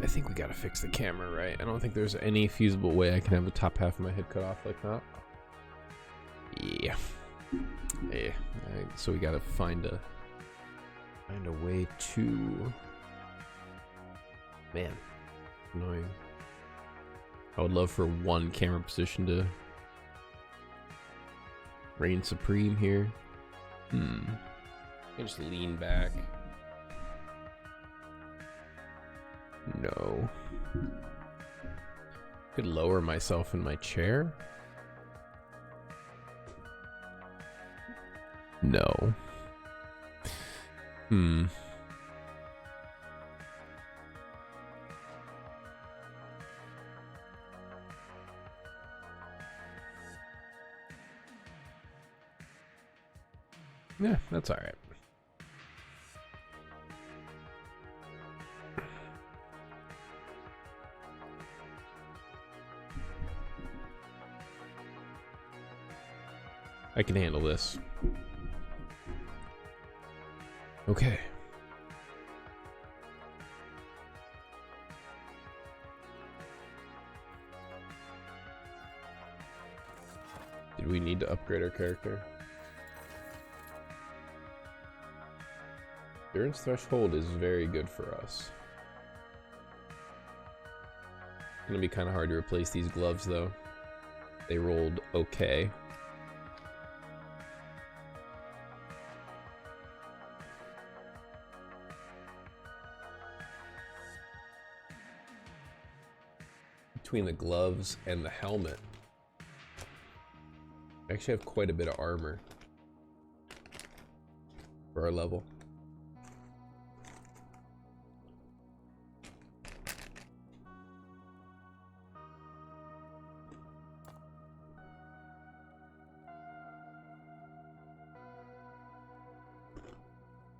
I think we gotta fix the camera, right? I don't think there's any feasible way I can have the top half of my head cut off like that. Yeah. Yeah. Right, so we gotta find a way to. Man, annoying. I would love for one camera position to reign supreme here. I can just lean back. No. Could lower myself in my chair. No. Yeah, that's all right. I can handle this. Okay. Did we need to upgrade our character? Endurance threshold is very good for us. It's gonna be kind of hard to replace these gloves though. They rolled okay. Between the gloves and the helmet, I actually have quite a bit of armor for our level.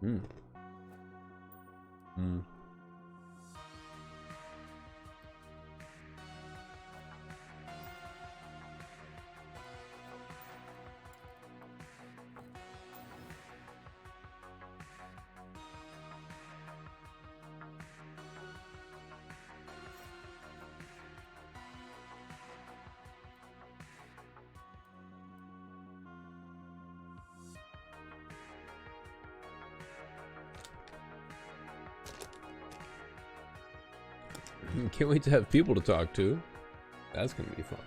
Hmm. Hmm. Can't wait to have people to talk to. That's gonna be fun.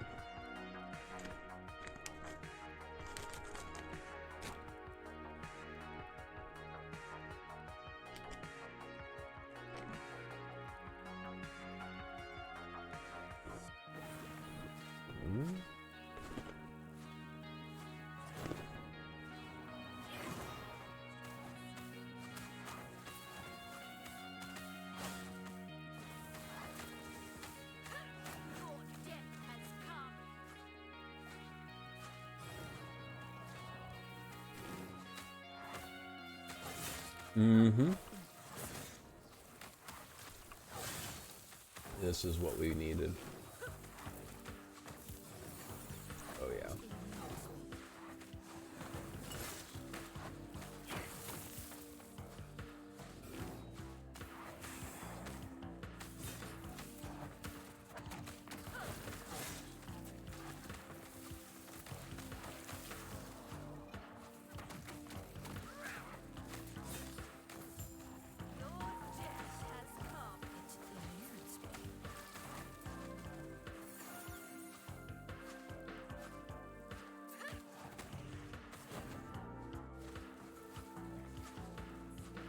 Your death has come. Mm-hmm. This is what we needed. Oh yeah. Your death has come. It eludes me.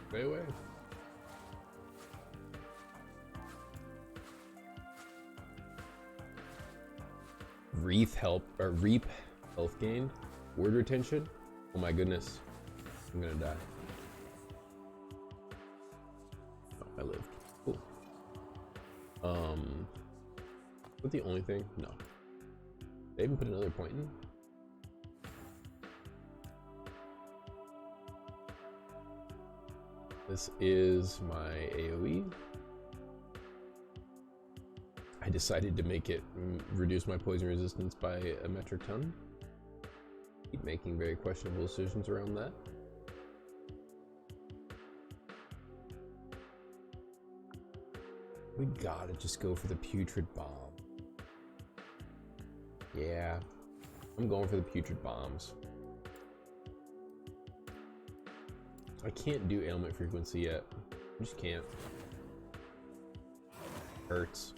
Stay away. Reap health gain, word retention. Oh my goodness, I'm gonna die. Oh, I lived. Cool. Is that the only thing? No. They even put another point in. This is my AoE. I decided to make it reduce my poison resistance by a metric ton. Keep making very questionable decisions around that. We gotta just go for the putrid bomb. Yeah, I'm going for the putrid bombs. I can't do ailment frequency yet. I just can't. Hurts.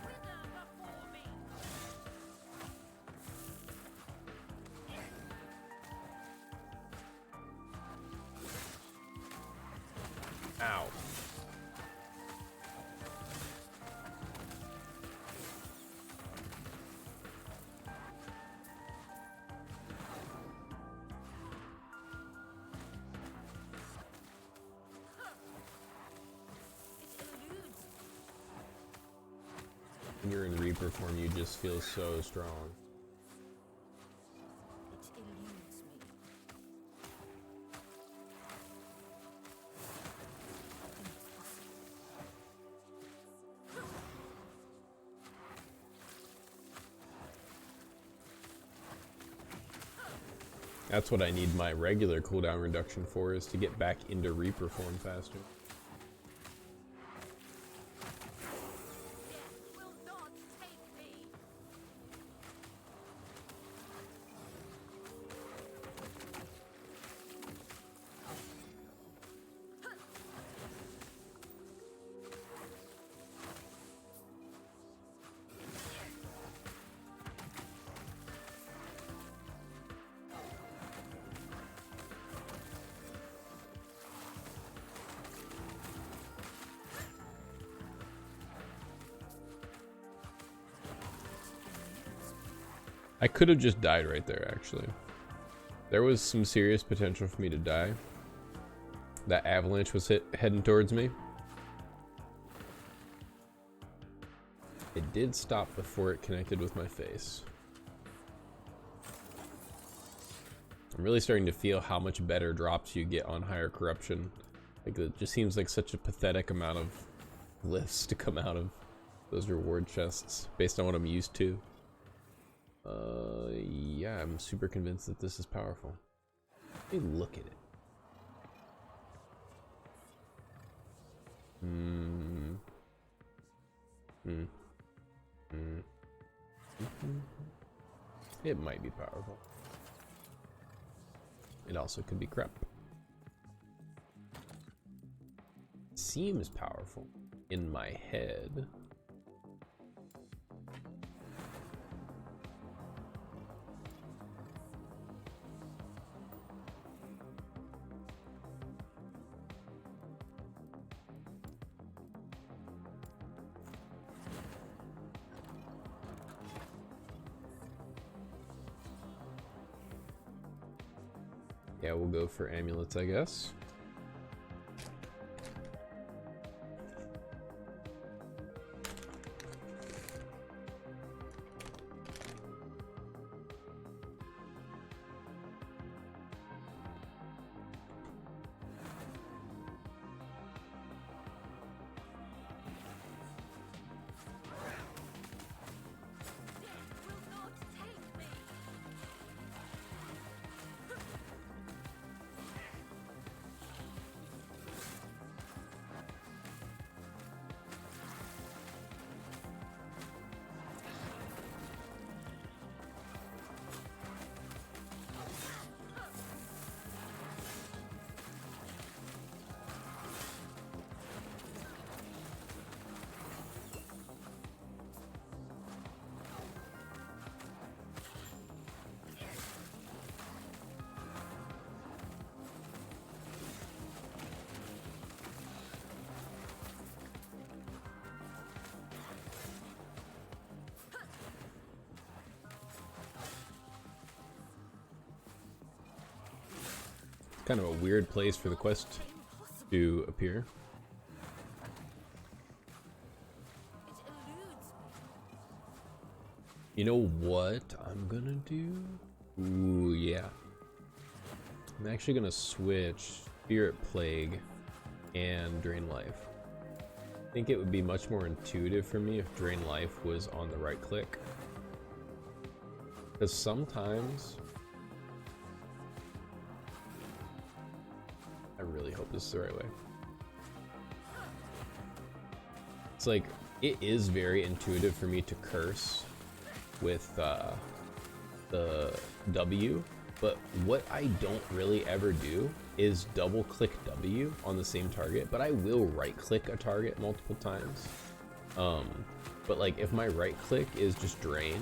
Wither before me. Ow. It eludes me. When you're in Reaper form, you just feel so strong. It eludes me. That's what I need my regular cooldown reduction for, is to get back into Reaper form faster. Death will not take me. I could have just died right there, actually. There was some serious potential for me to die. That avalanche was heading towards me. It did stop before it connected with my face. I'm really starting to feel how much better drops you get on higher corruption. Like, it just seems like such a pathetic amount of glyphs to come out of those reward chests based on what I'm used to. Yeah, I'm super convinced that this is powerful. Let me look at it. It might be powerful. It also could be crap. Seems powerful in my head. Yeah, we'll go for amulets, I guess. Kind of a weird place for the quest to appear. You know what I'm gonna do? Ooh, yeah. I'm actually gonna switch Spirit Plague and Drain Life. I think it would be much more intuitive for me if Drain Life was on the right click. Because sometimes... I really hope this is the right way. It's like, it is very intuitive for me to curse with the W, but what I don't really ever do is double click W on the same target, but I will right click a target multiple times. But like if my right click is just drain,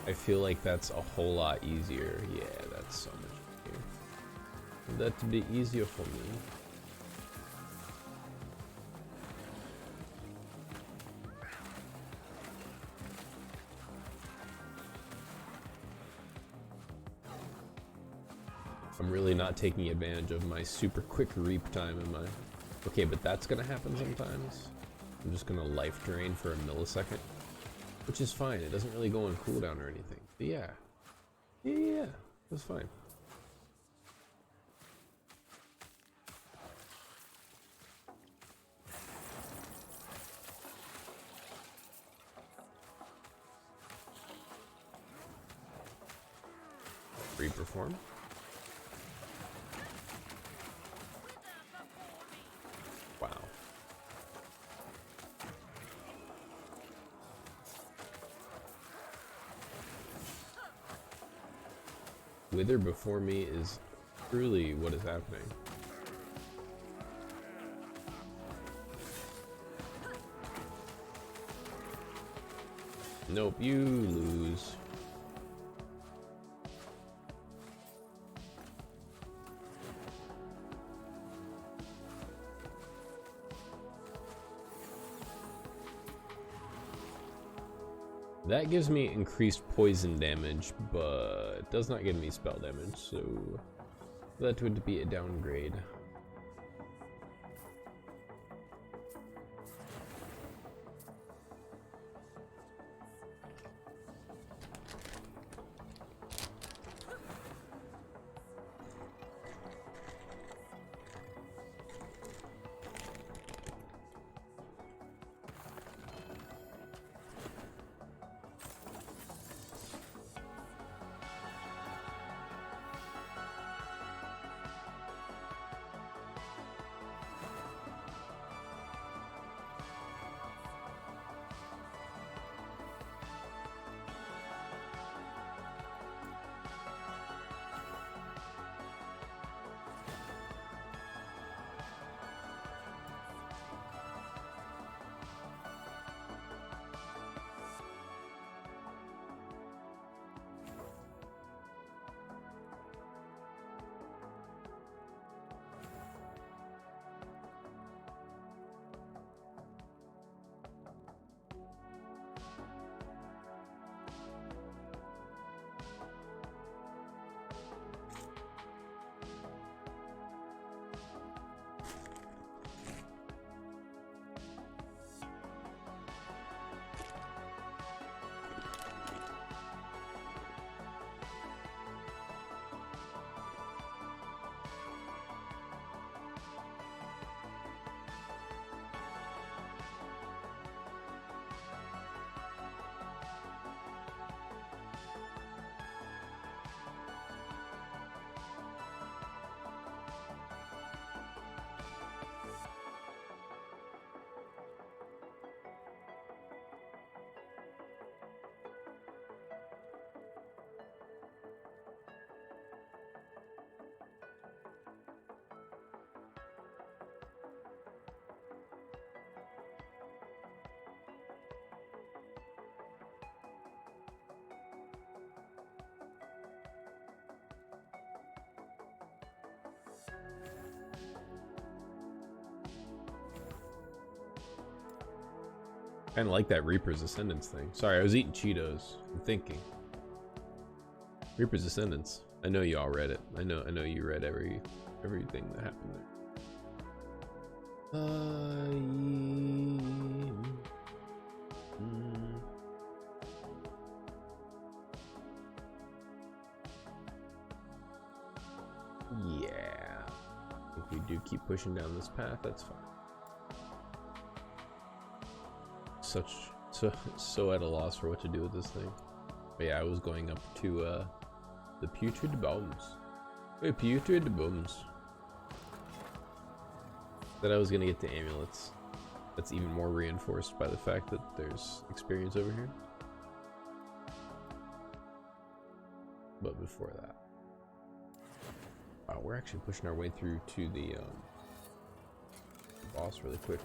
I feel like that's a whole lot easier. Yeah, that's so much easier. That to be easier for me. I'm really not taking advantage of my super quick reap time in my... Okay, but that's gonna happen sometimes. I'm just gonna life drain for a millisecond, which is fine. It doesn't really go on cooldown or anything. But yeah, that's fine. Reaper form. Wow. Wither before me is truly what is happening. Nope, you lose. That gives me increased poison damage, but does not give me spell damage, so that would be a downgrade. Kind of like that Reaper's Ascendance thing. Sorry, I was eating Cheetos. I'm thinking. Reaper's Ascendance. I know you all read it. I know you read everything that happened there. Yeah. If we do keep pushing down this path, that's fine. So at a loss for what to do with this thing. But yeah, I was going up to the putrid bones. Hey, putrid bones. That I was gonna get the amulets. That's even more reinforced by the fact that there's experience over here. But before that, wow, we're actually pushing our way through to the boss really quick.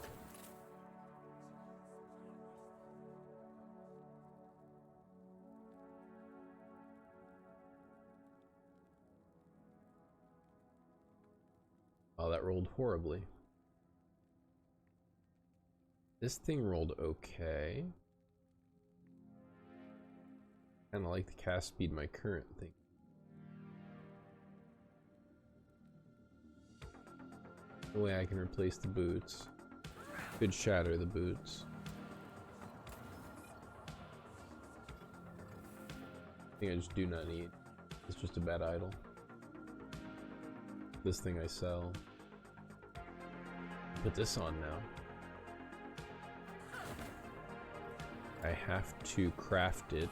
Oh, that rolled horribly. This thing rolled okay. Kinda like the cast speed my current thing. No way I can replace the boots. Could shatter the boots. I think I just do not need. It's just a bad idol. This thing I sell. Put this on now. I have to craft it.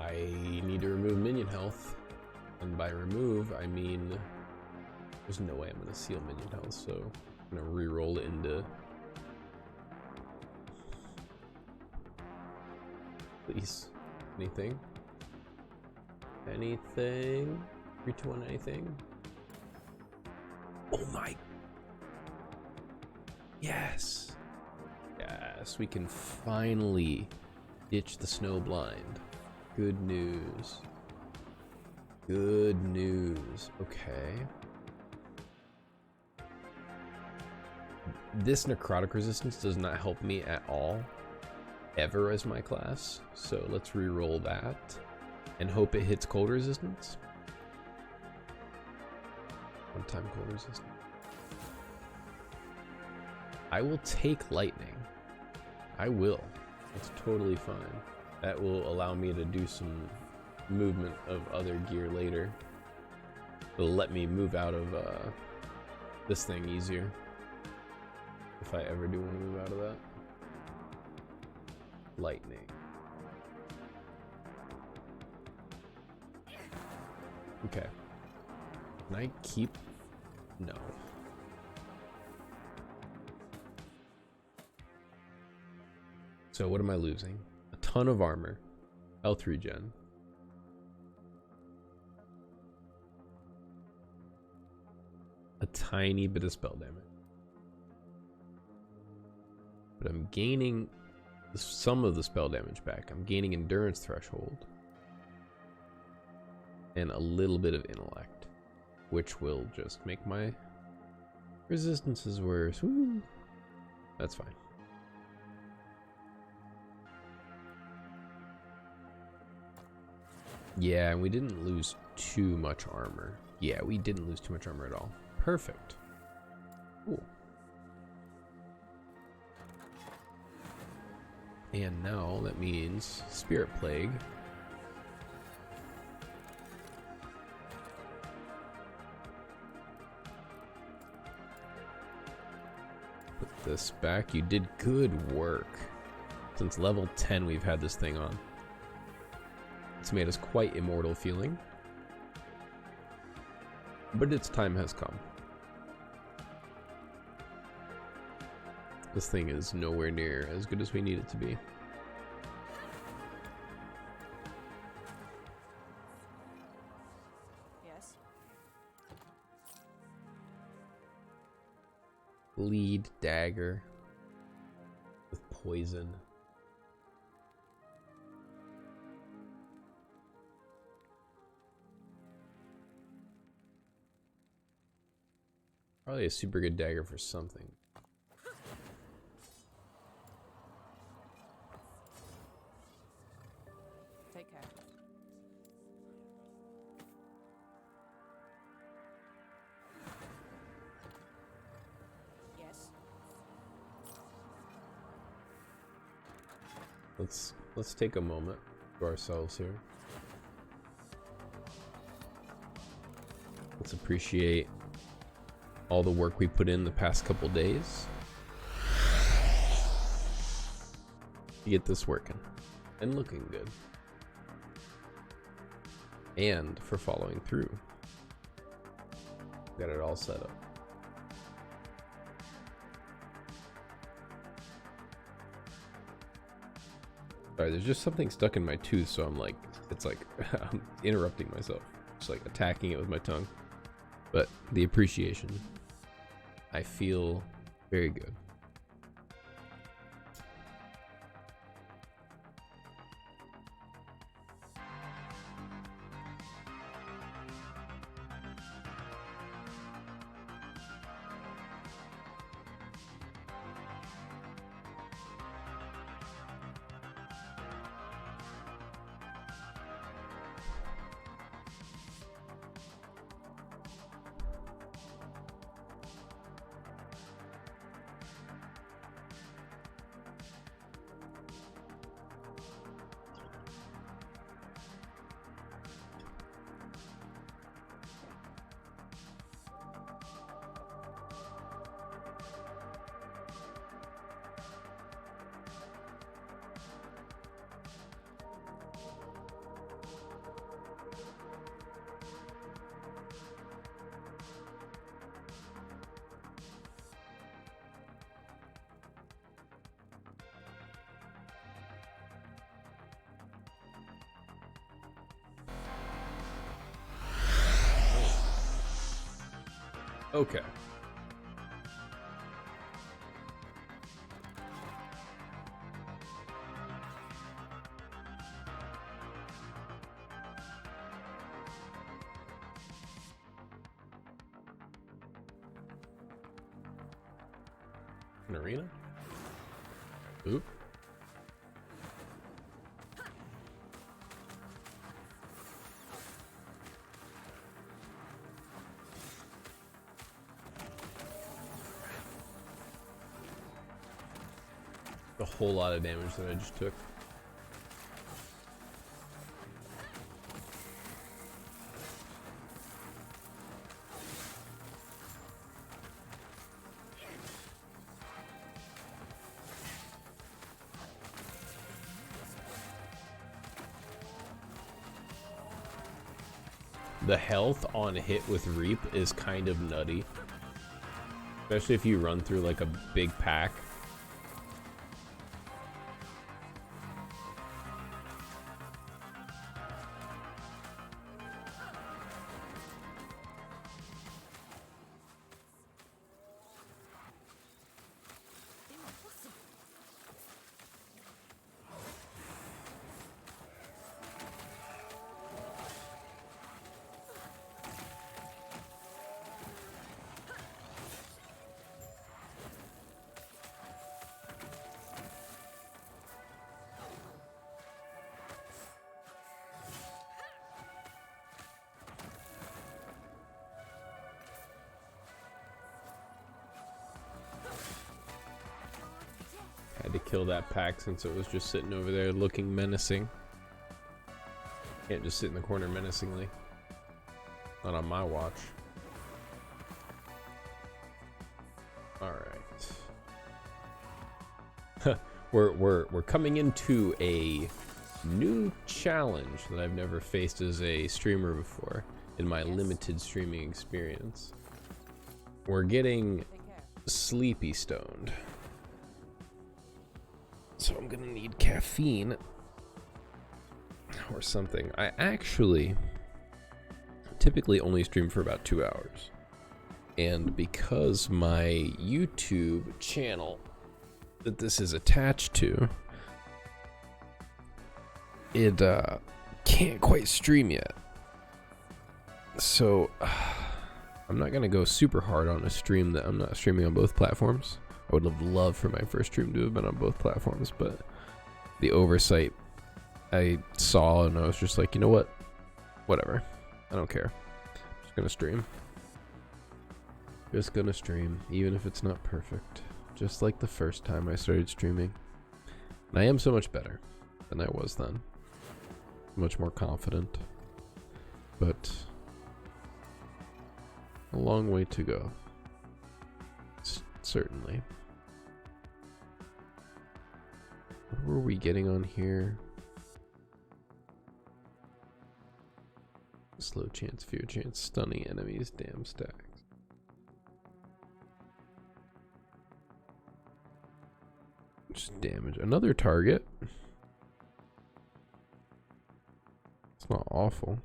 I need to remove minion health. And by remove, I mean there's no way I'm gonna seal minion health, so I'm gonna re-roll it into. Please. Anything? Anything? 3, 2, 1, anything? Oh my. Yes. Yes, we can finally ditch the snow blind. Good news. Good news. Okay. This necrotic resistance does not help me at all, ever as my class. So let's re-roll that and hope it hits cold resistance. One time cold resistance. I will take lightning. I will. It's totally fine. That will allow me to do some movement of other gear later. It'll let me move out of this thing easier. If I ever do want to move out of that. Lightning. Okay. Can I keep? No. So what am I losing? A ton of armor. Health regen. A tiny bit of spell damage. But I'm gaining some of the spell damage back. I'm gaining endurance threshold. And a little bit of intellect. Which will just make my resistances worse. Woo! That's fine. Yeah, and we didn't lose too much armor. Yeah, we didn't lose too much armor at all. Perfect. Cool. And now that means Spirit Plague. Put this back. You did good work. Since level 10 we've had this thing on. It's made us quite immortal feeling. But its time has come. This thing is nowhere near as good as we need it to be. Yes. Bleed dagger with poison. Probably a super good dagger for something. Take care. Yes. Let's take a moment to ourselves here. Let's appreciate all the work we put in the past couple days to get this working and looking good, and for following through. Got it all set up. Sorry, there's just something stuck in my tooth, so I'm like, it's like I'm interrupting myself, just like attacking it with my tongue. But the appreciation, I feel very good. Okay. An arena? Oop. A whole lot of damage that I just took. The health on hit with Reap is kind of nutty. Especially if you run through like a big pack. Had to kill that pack since it was just sitting over there looking menacing. Can't just sit in the corner menacingly. Not on my watch. Alright. we're coming into a new challenge that I've never faced as a streamer before in my limited streaming experience. We're getting sleepy stoned. So I'm gonna need caffeine or something. I actually typically only stream for about 2 hours. And because my YouTube channel that this is attached to, it can't quite stream yet. So I'm not gonna go super hard on a stream that I'm not streaming on both platforms. I would have loved for my first stream to have been on both platforms, but the oversight I saw and I was just like, you know what? Whatever. I don't care. I'm just gonna stream. Just gonna stream, even if it's not perfect. Just like the first time I started streaming. And I am so much better than I was then. Much more confident. But a long way to go. Certainly. What were we getting on here? Slow chance, fear chance, stunning enemies, damn stacks. Just damage another target. It's not awful.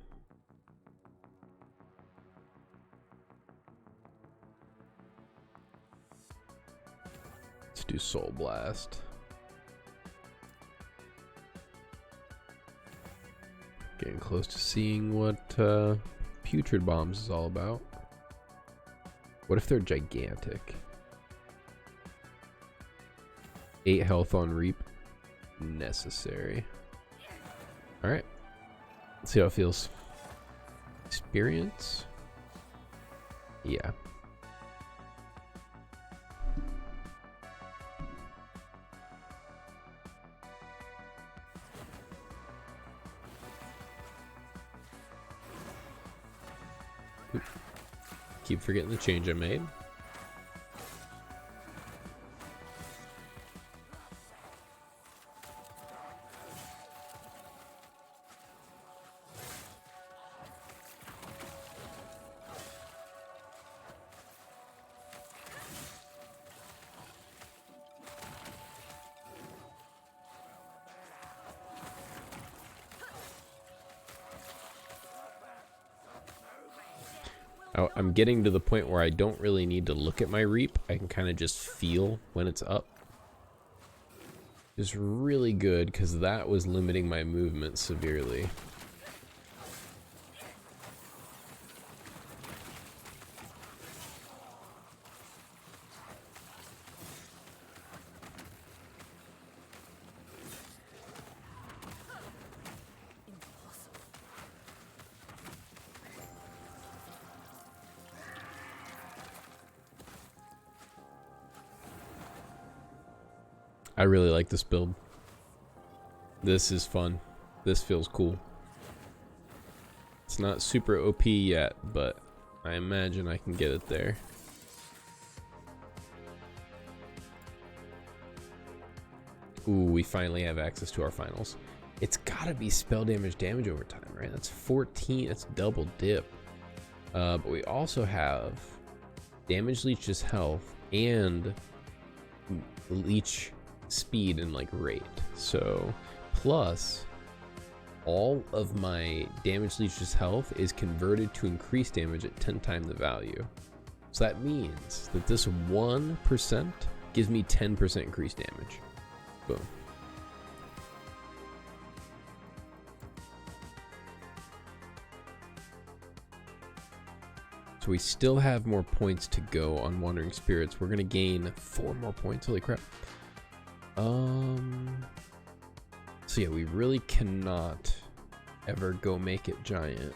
Let's do Soul Blast. Getting close to seeing what Putrid Bombs is all about. What if they're gigantic? 8 health on Reap. Necessary. Alright. Let's see how it feels. Experience? Yeah. Keep forgetting the change I made. I'm getting to the point where I don't really need to look at my reap. I can kind of just feel when it's up. It's really good because that was limiting my movement severely. I really like this build. This is fun. This feels cool. It's not super OP yet, but I imagine I can get it there. Ooh, we finally have access to our finals. It's gotta be spell damage over time, right? That's 14, that's double dip. But we also have damage leeches health and leech speed and like rate. So plus all of my damage leeches health is converted to increased damage at 10 times the value. So that means that this 1% gives me 10% increased damage. Boom. So we still have more points to go on Wandering Spirits. We're gonna gain 4 more points. Holy crap. So yeah, we really cannot ever go make it giant.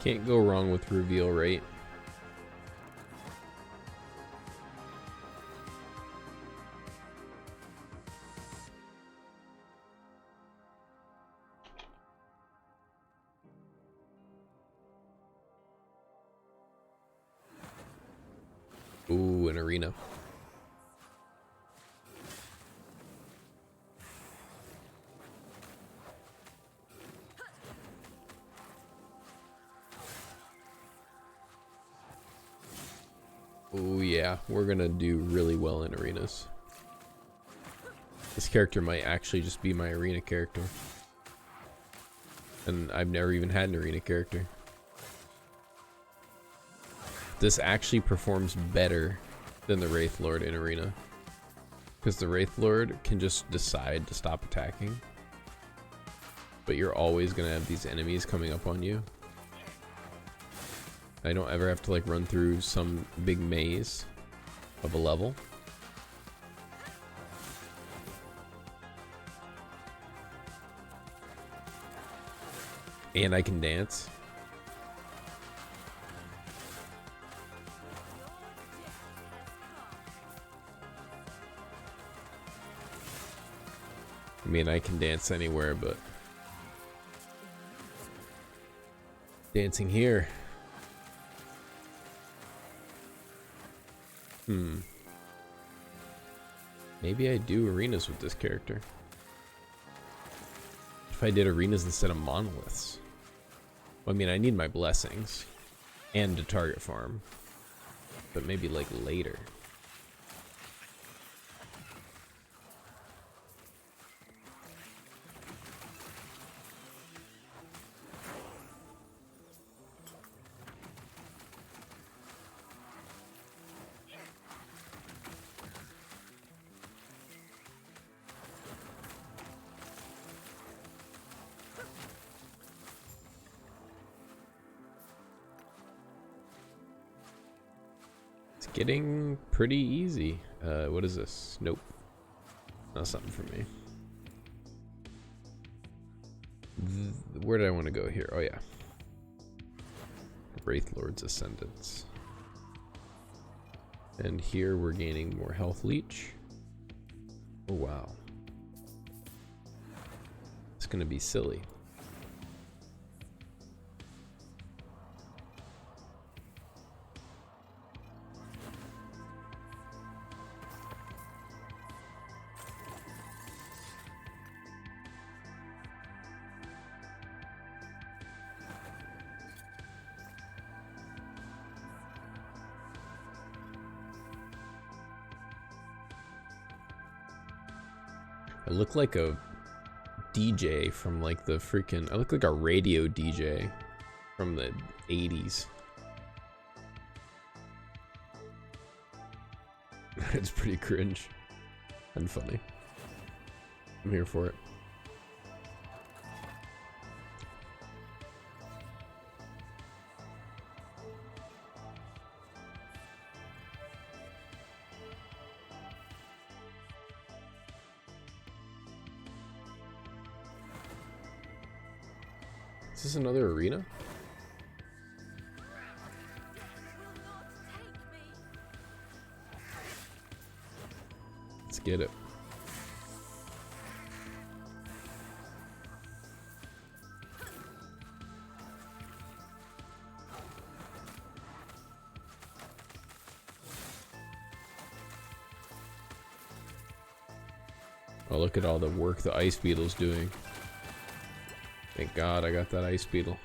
Can't go wrong with reveal rate. Ooh, an arena. Oh yeah, we're gonna do really well in arenas. This character might actually just be my arena character. And I've never even had an arena character. This actually performs better than the Wraith Lord in arena. Because the Wraith Lord can just decide to stop attacking. But you're always gonna have these enemies coming up on you. I don't ever have to like run through some big maze of a level. And I can dance. I mean, I can dance anywhere, but dancing here. Maybe I do arenas with this character. If I did arenas instead of monoliths. Well, I mean, I need my blessings and to target farm, but maybe like later. It's getting pretty easy. What is this? Nope. Not something for me. Where did I want to go here? Oh yeah. Wraith Lord's Ascendance. And here we're gaining more health leech. Oh wow. gonna be silly. I look like a DJ from like the freaking... I look like a radio DJ from the 80s. It's pretty cringe and funny. I'm here for it. Is this another arena? Will not take me. Let's get it. Oh, look at all the work the ice beetle's doing. Thank God I got that ice beetle.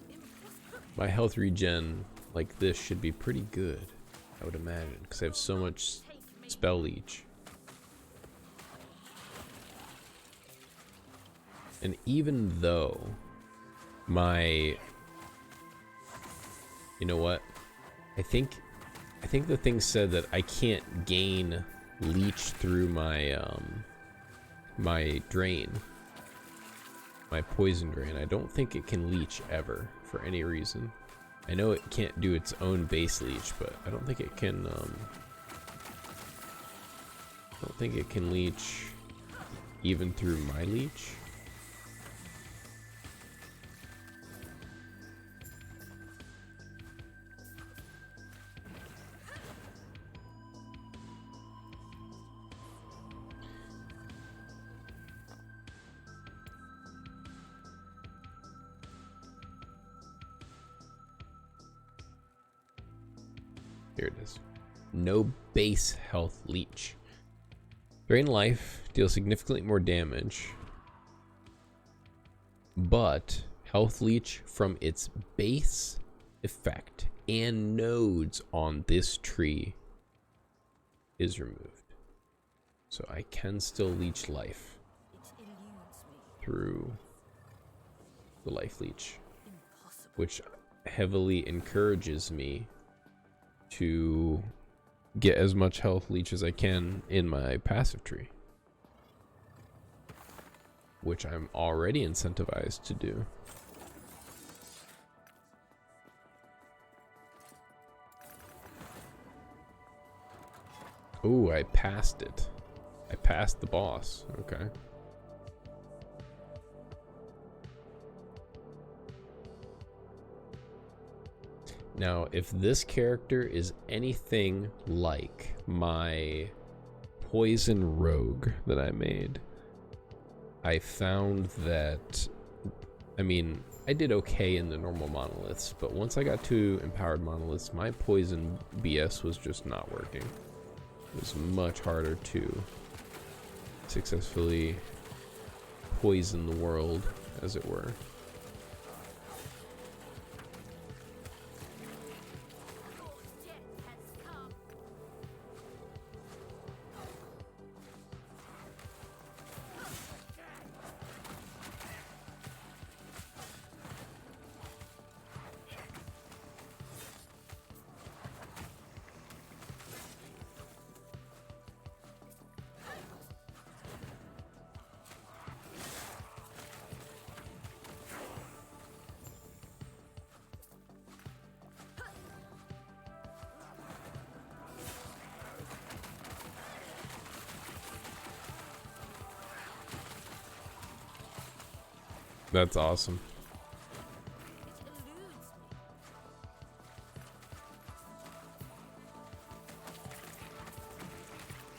Your death has come. My health regen like this should be pretty good, I would imagine, because I have so much spell leech. And even though my... You know what? I think the thing said that I can't gain leech through my my drain. My poison drain. I don't think it can leech ever for any reason. I know it can't do its own base leech, but I don't think it can I don't think it can leech even through my leech. Here it is. No base health leech. Drain life, deals significantly more damage, but health leech from its base effect and nodes on this tree is removed. So I can still leech life It eludes me. through the life leech, Impossible. which heavily encourages me to get as much health leech as I can in my passive tree, which I'm already incentivized to do. Ooh, I passed it. I passed the boss. Okay. Now, if this character is anything like my poison rogue that I made, I found that, I mean, I did okay in the normal monoliths, but once I got to empowered monoliths, my poison BS was just not working. It was much harder to successfully poison the world, as it were. Your death has come. That's awesome. It eludes me.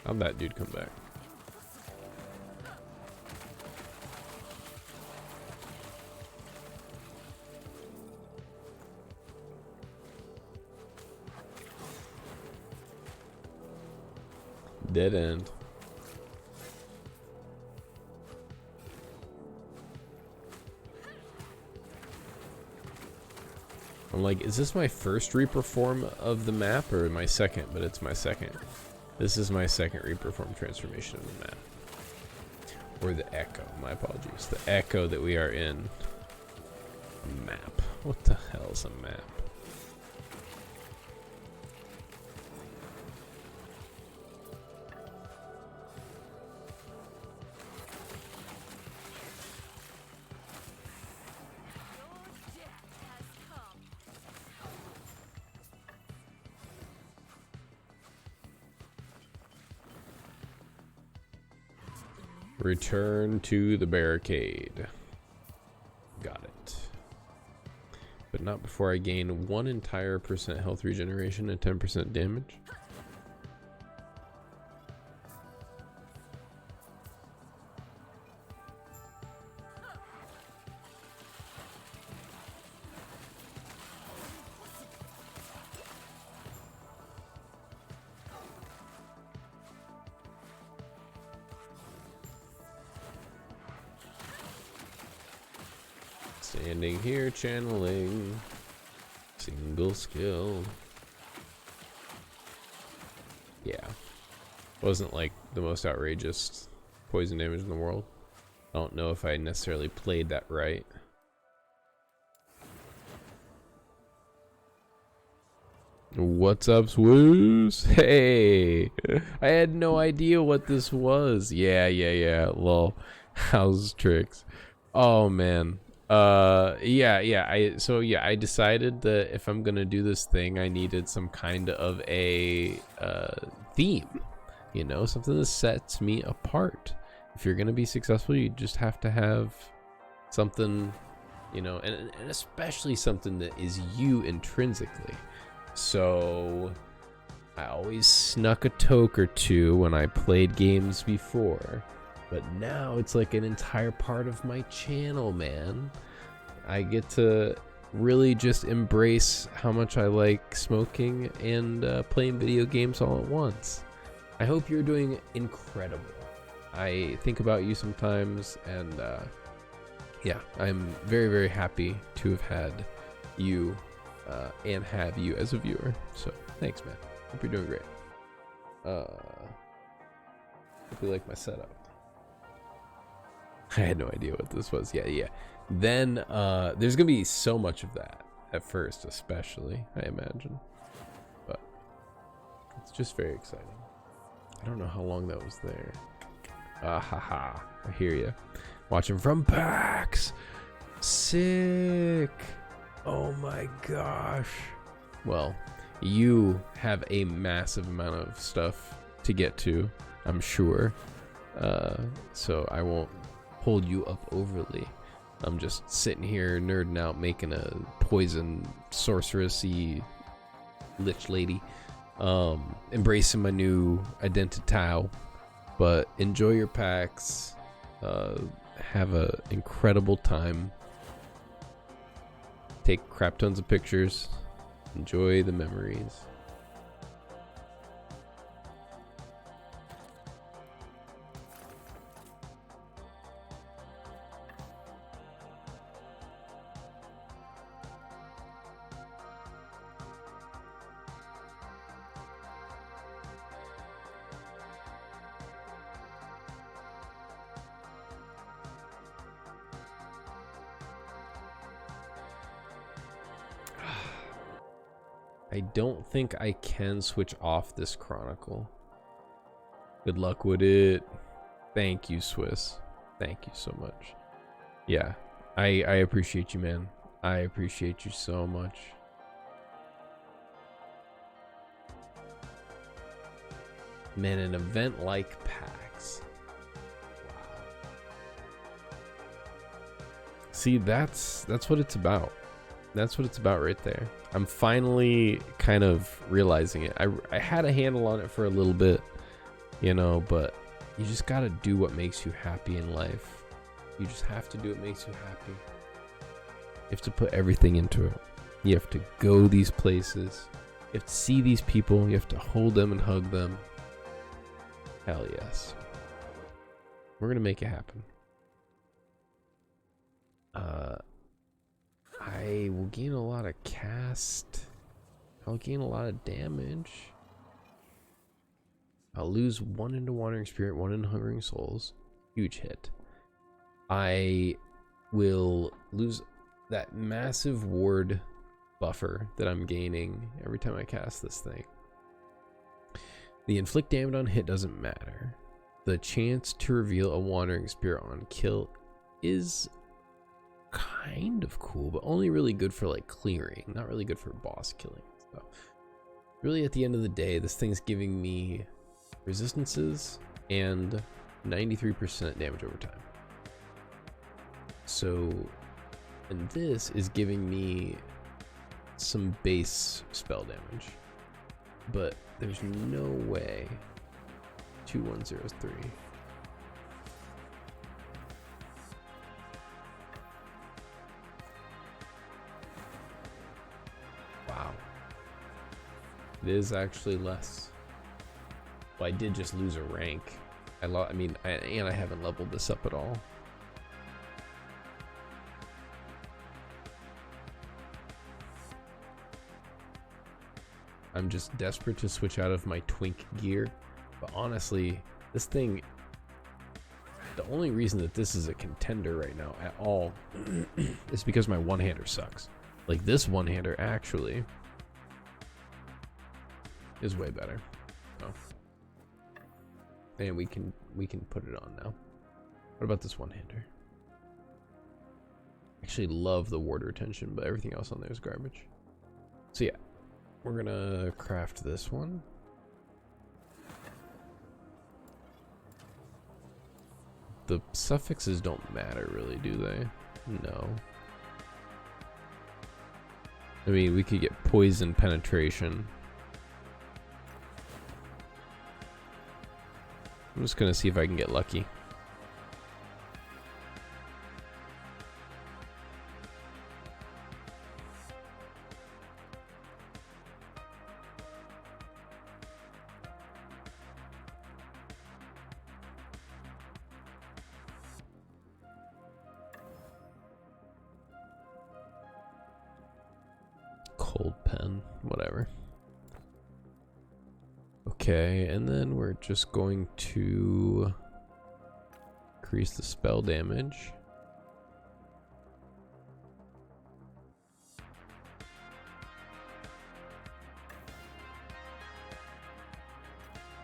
How'd that dude come back? Dead end. I'm like, is this my first Reaper form of the map or my second? But it's my second. This is my second Reaper form transformation of the map. Or the Echo, my apologies. The Echo that we are in. A map. What the hell is a map? Your death has come. Return to the barricade. Got it. But not before I gain 1 entire percent health regeneration and 10% damage. Standing here channeling. Single skill. Yeah. Wasn't like the most outrageous poison damage in the world. I don't know if I necessarily played that right. What's up, Swoos? Hey! I had no idea what this was. Yeah. Lol. How's tricks? Oh man. I decided that if I'm gonna do this thing, I needed some kind of a theme, you know, something that sets me apart. If you're gonna be successful, you just have to have something, you know, and especially something that is you intrinsically. So I always snuck a toke or two when I played games before. But now it's like an entire part of my channel, man. I get to really just embrace how much I like smoking and playing video games all at once. I hope you're doing incredible. I think about you sometimes, and yeah, I'm very, very happy to have had you and have you as a viewer. So thanks, man. Hope you're doing great. Hope you like my setup. I had no idea what this was. Yeah. Then there's gonna be so much of that at first, especially, I imagine. But it's just very exciting. I don't know how long that was there. Haha. I hear you. Watching from PAX. Sick. Oh my gosh. Well, you have a massive amount of stuff to get to, I'm sure. So I won't hold you up overly. I'm just sitting here nerding out, making a poison sorceress-y lich lady, embracing my new identity. But enjoy your packs, have a incredible time, take crap tons of pictures, enjoy the memories. I don't think I can switch off this chronicle. Good luck with it. Thank you, Swiss. Thank you so much. Yeah, I appreciate you, man. I appreciate you so much. Man, an event like PAX. Wow. See, that's what it's about. That's what it's about right there. I'm finally kind of realizing it. I had a handle on it for a little bit, you know, but you just gotta do what makes you happy in life. You just have to do what makes you happy. You have to put everything into it. You have to go these places. You have to see these people. You have to hold them and hug them. Hell yes. We're gonna make it happen. I will gain a lot of cast. I'll gain a lot of damage. I'll lose 1 into Wandering Spirit, 1 into Hungering Souls. Huge hit. I will lose that massive ward buffer that I'm gaining every time I cast this thing. The inflict damage on hit doesn't matter. The chance to reveal a Wandering Spirit on kill is kind of cool, but only really good for like clearing, not really good for boss killing. So really at the end of the day, this thing's giving me resistances and 93% damage over time. So, and this is giving me some base spell damage, but there's no way 2103. Wow. It is actually less. Well, I did just lose a rank. I mean, and I haven't leveled this up at all. I'm just desperate to switch out of my twink gear. But honestly, this thing, the only reason that this is a contender right now at all is because my one-hander sucks. Like, this one-hander actually is way better. Oh. And we can put it on now. What about this one-hander? Actually love the ward retention, but everything else on there is garbage. So yeah, we're gonna craft this one. The suffixes don't matter really, do they? No. I mean, we could get poison penetration. I'm just gonna see if I can get lucky. Cold pen, whatever. Okay, and then we're just going to increase the spell damage.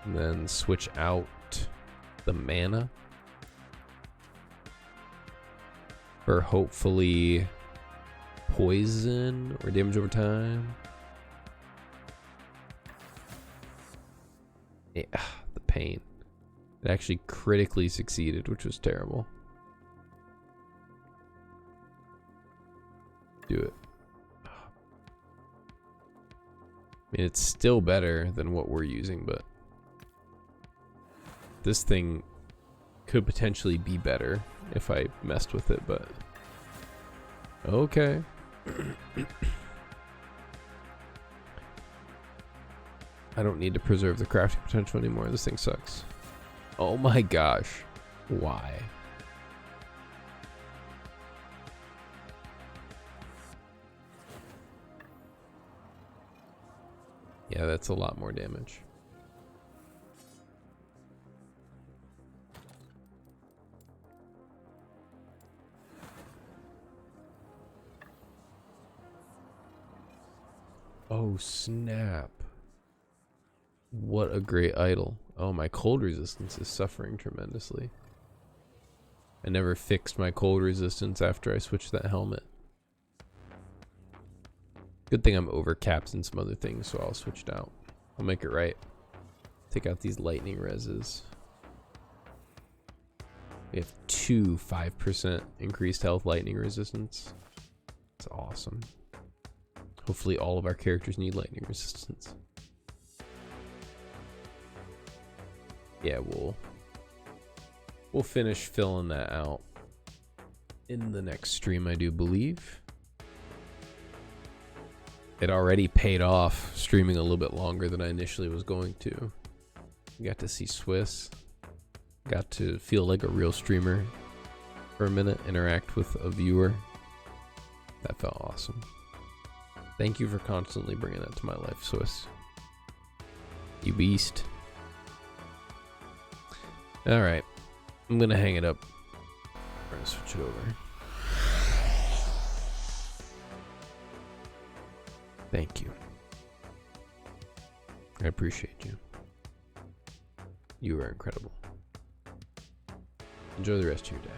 And then switch out the mana for hopefully poison or damage over time. Yeah, the pain. It actually critically succeeded, which was terrible. Do it. I mean, it's still better than what we're using, but this thing could potentially be better if I messed with it, but okay. I don't need to preserve the crafting potential anymore. This thing sucks. Oh my gosh. Why? Yeah, that's a lot more damage. Oh snap. What a great idol. Oh, my cold resistance is suffering tremendously. I never fixed my cold resistance after I switched that helmet. Good thing I'm overcapped in some other things, so I'll switch it out. I'll make it right. Take out these lightning reses. We have 2 5% increased health lightning resistance. That's awesome. Hopefully all of our characters need lightning resistance. Yeah, we'll finish filling that out in the next stream, I do believe. It already paid off streaming a little bit longer than I initially was going to. Got to see Swiss. Got to feel like a real streamer for a minute, interact with a viewer. That felt awesome. Thank you for constantly bringing that to my life, Swiss. You beast. Alright, I'm gonna hang it up. We're gonna switch it over. Thank you. I appreciate you. You are incredible. Enjoy the rest of your day.